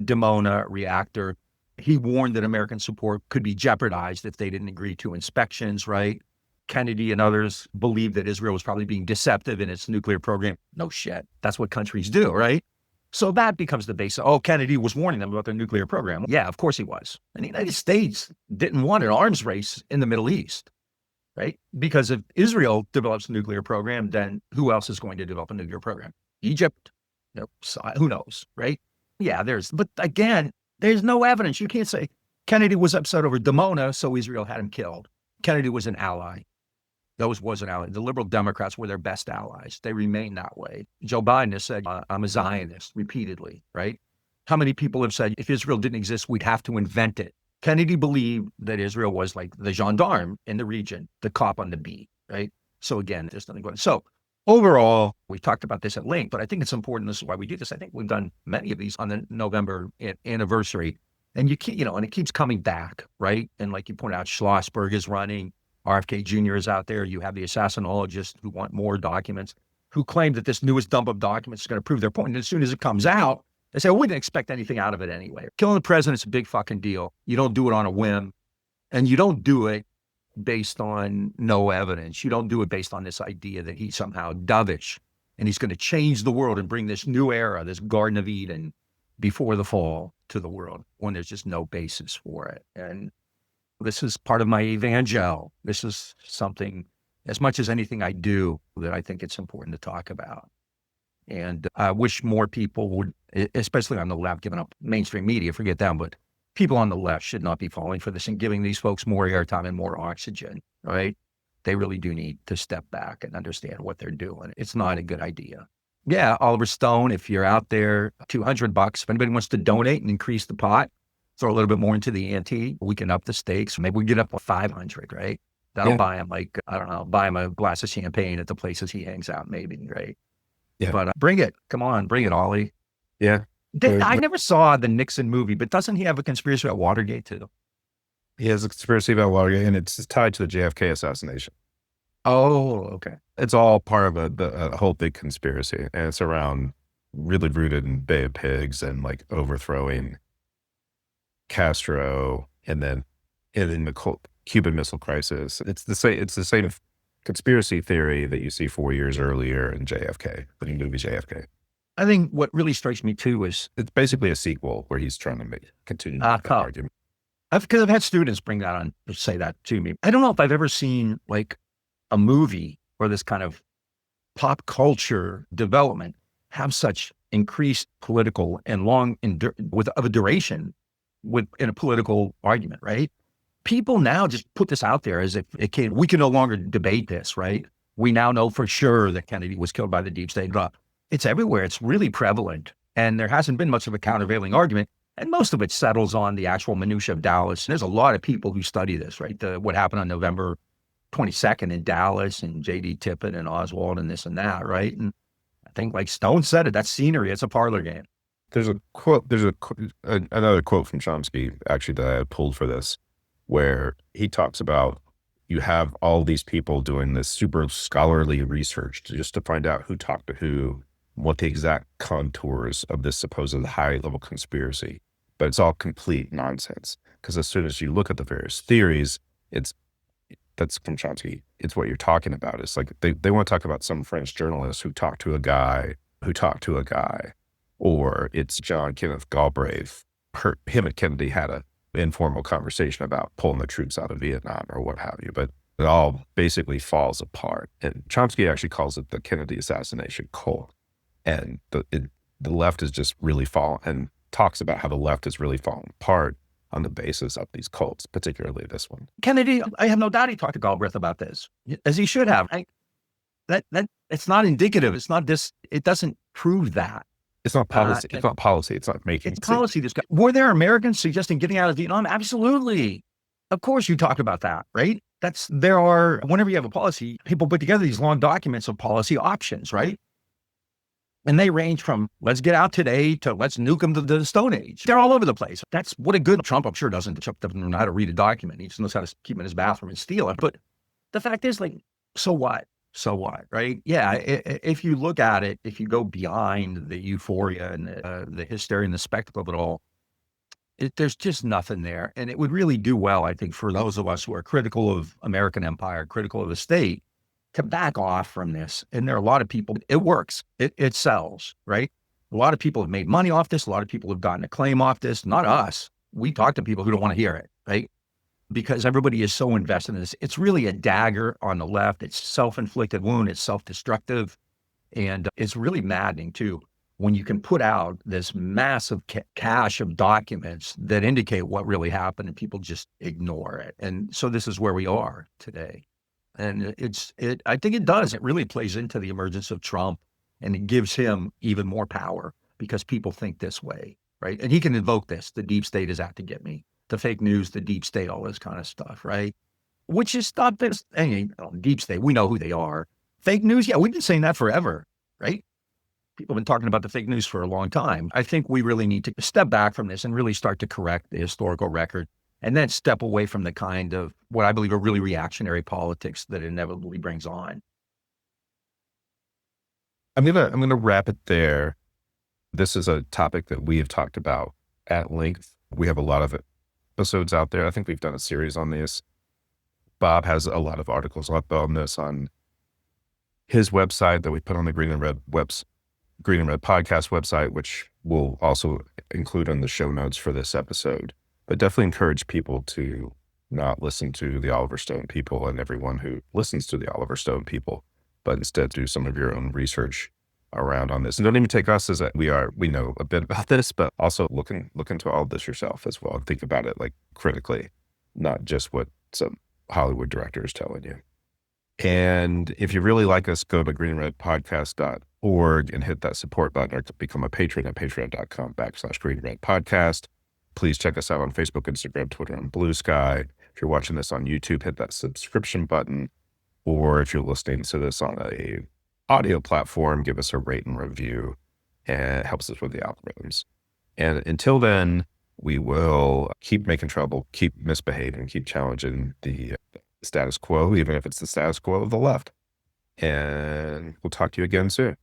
Dimona reactor. He warned that American support could be jeopardized if they didn't agree to inspections, right? Kennedy and others believed that Israel was probably being deceptive in its nuclear program. No shit. That's what countries do, right? So that becomes the basis. Oh, Kennedy was warning them about their nuclear program. Yeah, of course he was. And the United States didn't want an arms race in the Middle East, right? Because if Israel develops a nuclear program, then who else is going to develop a nuclear program? Egypt? No, who knows, right? Yeah, but again, there's no evidence. You can't say Kennedy was upset over Dimona, so Israel had him killed. Kennedy was an ally. Was an ally. The liberal Democrats were their best allies. They remain that way. Joe Biden has said, I'm a Zionist repeatedly, right? How many people have said, if Israel didn't exist, we'd have to invent it? Kennedy believed that Israel was like the gendarme in the region, the cop on the beat, right? So again, there's nothing going on. So overall, we talked about this at length, but I think it's important. This is why we do this. I think we've done many of these on the November anniversary. And and it keeps coming back, right? And like you pointed out, Schlossberg is running. RFK Jr. is out there. You have the assassinologists who want more documents, who claim that this newest dump of documents is going to prove their point. And as soon as it comes out, they say, well, we didn't expect anything out of it anyway. Killing the president's a big fucking deal. You don't do it on a whim. And you don't do it based on no evidence. You don't do it based on this idea that he's somehow dovish and he's going to change the world and bring this new era, this Garden of Eden before the fall to the world when there's just no basis for it. And this is part of my evangel. This is something, as much as anything I do, that I think it's important to talk about. And I wish more people would, especially on the left, giving up mainstream media, forget them, but people on the left should not be falling for this and giving these folks more airtime and more oxygen, right? They really do need to step back and understand what they're doing. It's not a good idea. Yeah, Oliver Stone, if you're out there, $200. If anybody wants to donate and increase the pot, throw a little bit more into the ante, we can up the stakes. Maybe we get up to 500, right? That'll buy him buy him a glass of champagne at the places he hangs out, maybe, right? Yeah. But bring it. Come on, bring it, Ollie. Yeah. I never saw the Nixon movie, but doesn't he have a conspiracy about Watergate too? He has a conspiracy about Watergate, and it's tied to the JFK assassination. Oh, okay. It's all part of a whole big conspiracy, and it's around really rooted in Bay of Pigs and like overthrowing Castro, and then in the Cuban Missile Crisis. It's the same conspiracy theory that you see 4 years earlier in JFK, the new movie JFK. I think what really strikes me too is it's basically a sequel where he's trying to continue that argument. Because I've had students bring that on, say that to me. I don't know if I've ever seen like a movie or this kind of pop culture development have such increased political and long of a duration in a political argument, right? People now just put this out there as if we can no longer debate this, right? We now know for sure that Kennedy was killed by the deep state. It's everywhere. It's really prevalent. And there hasn't been much of a countervailing argument. And most of it settles on the actual minutia of Dallas. And there's a lot of people who study this, right? What happened on November 22nd in Dallas and J.D. Tippit and Oswald and this and that, right? And I think like Stone said it, that's scenery. It's a parlor game. There's a quote, another quote from Chomsky, actually, that I had pulled for this, where he talks about you have all these people doing this super scholarly research just to find out who talked to who, what the exact contours of this supposed high level conspiracy. But it's all complete nonsense, because as soon as you look at the various theories, that's from Chomsky. It's what you're talking about. It's like they want to talk about some French journalist who talked to a guy who talked to a guy, or it's John Kenneth Galbraith. Him and Kennedy had a informal conversation about pulling the troops out of Vietnam or what have you, but it all basically falls apart. And Chomsky actually calls it the Kennedy assassination cult. And the left is just really fallen, and talks about how the left is really falling apart on the basis of these cults, particularly this one. Kennedy, I have no doubt he talked to Galbraith about this, as he should have. That it's not indicative. It's not this. It doesn't prove that. It's not policy. It's not policy. It's not making. It's policy. Were there Americans suggesting getting out of Vietnam? Absolutely. Of course, you talked about that, right? Whenever you have a policy, people put together these long documents of policy options, right? And they range from let's get out today to let's nuke them to the Stone Age. They're all over the place. That's what a good Trump, I'm sure, doesn't know how to read a document. He just knows how to keep it in his bathroom and steal it. But the fact is, like, so what? So what, right? Yeah, if you look at it, if you go behind the euphoria and the hysteria and the spectacle of it all, there's just nothing there. And it would really do well, I think, for those of us who are critical of American empire, critical of the state, to back off from this. And there are a lot of people, it works. It sells, right? A lot of people have made money off this. A lot of people have gotten a claim off this. Not us. We talk to people who don't want to hear it, right? Because everybody is so invested in this. It's really a dagger on the left. It's self-inflicted wound. It's self-destructive. And it's really maddening too, when you can put out this massive cache of documents that indicate what really happened and people just ignore it. And so this is where we are today. And I think it does. It really plays into the emergence of Trump, and it gives him even more power because people think this way, right? And he can invoke this. The deep state is out to get me. The fake news, the deep state, all this kind of stuff, right? Which is not this. Deep state, we know who they are. Fake news, yeah, we've been saying that forever, right? People have been talking about the fake news for a long time. I think we really need to step back from this and really start to correct the historical record, and then step away from the kind of what I believe are really reactionary politics that inevitably brings on. I'm gonna wrap it there. This is a topic that we have talked about at length. We have a lot of episodes out there. I think we've done a series on this. Bob has a lot of articles up on this on his website that we put on the Green and Red podcast website, which we'll also include in the show notes for this episode. But definitely encourage people to not listen to the Oliver Stone people and everyone who listens to the Oliver Stone people, but instead do some of your own research around on this. And don't even take us as we know a bit about this, but also look into all of this yourself as well and think about it like critically, not just what some Hollywood director is telling you. And if you really like us, go to greenredpodcast.org and hit that support button, or become a patron at patreon.com/greenredpodcast. Please check us out on Facebook, Instagram, Twitter, and Blue Sky. If you're watching this on YouTube, hit that subscription button. Or if you're listening to this on a audio platform, give us a rate and review. And it helps us with the algorithms. And until then, we will keep making trouble, keep misbehaving, keep challenging the status quo, even if it's the status quo of the left. And we'll talk to you again soon.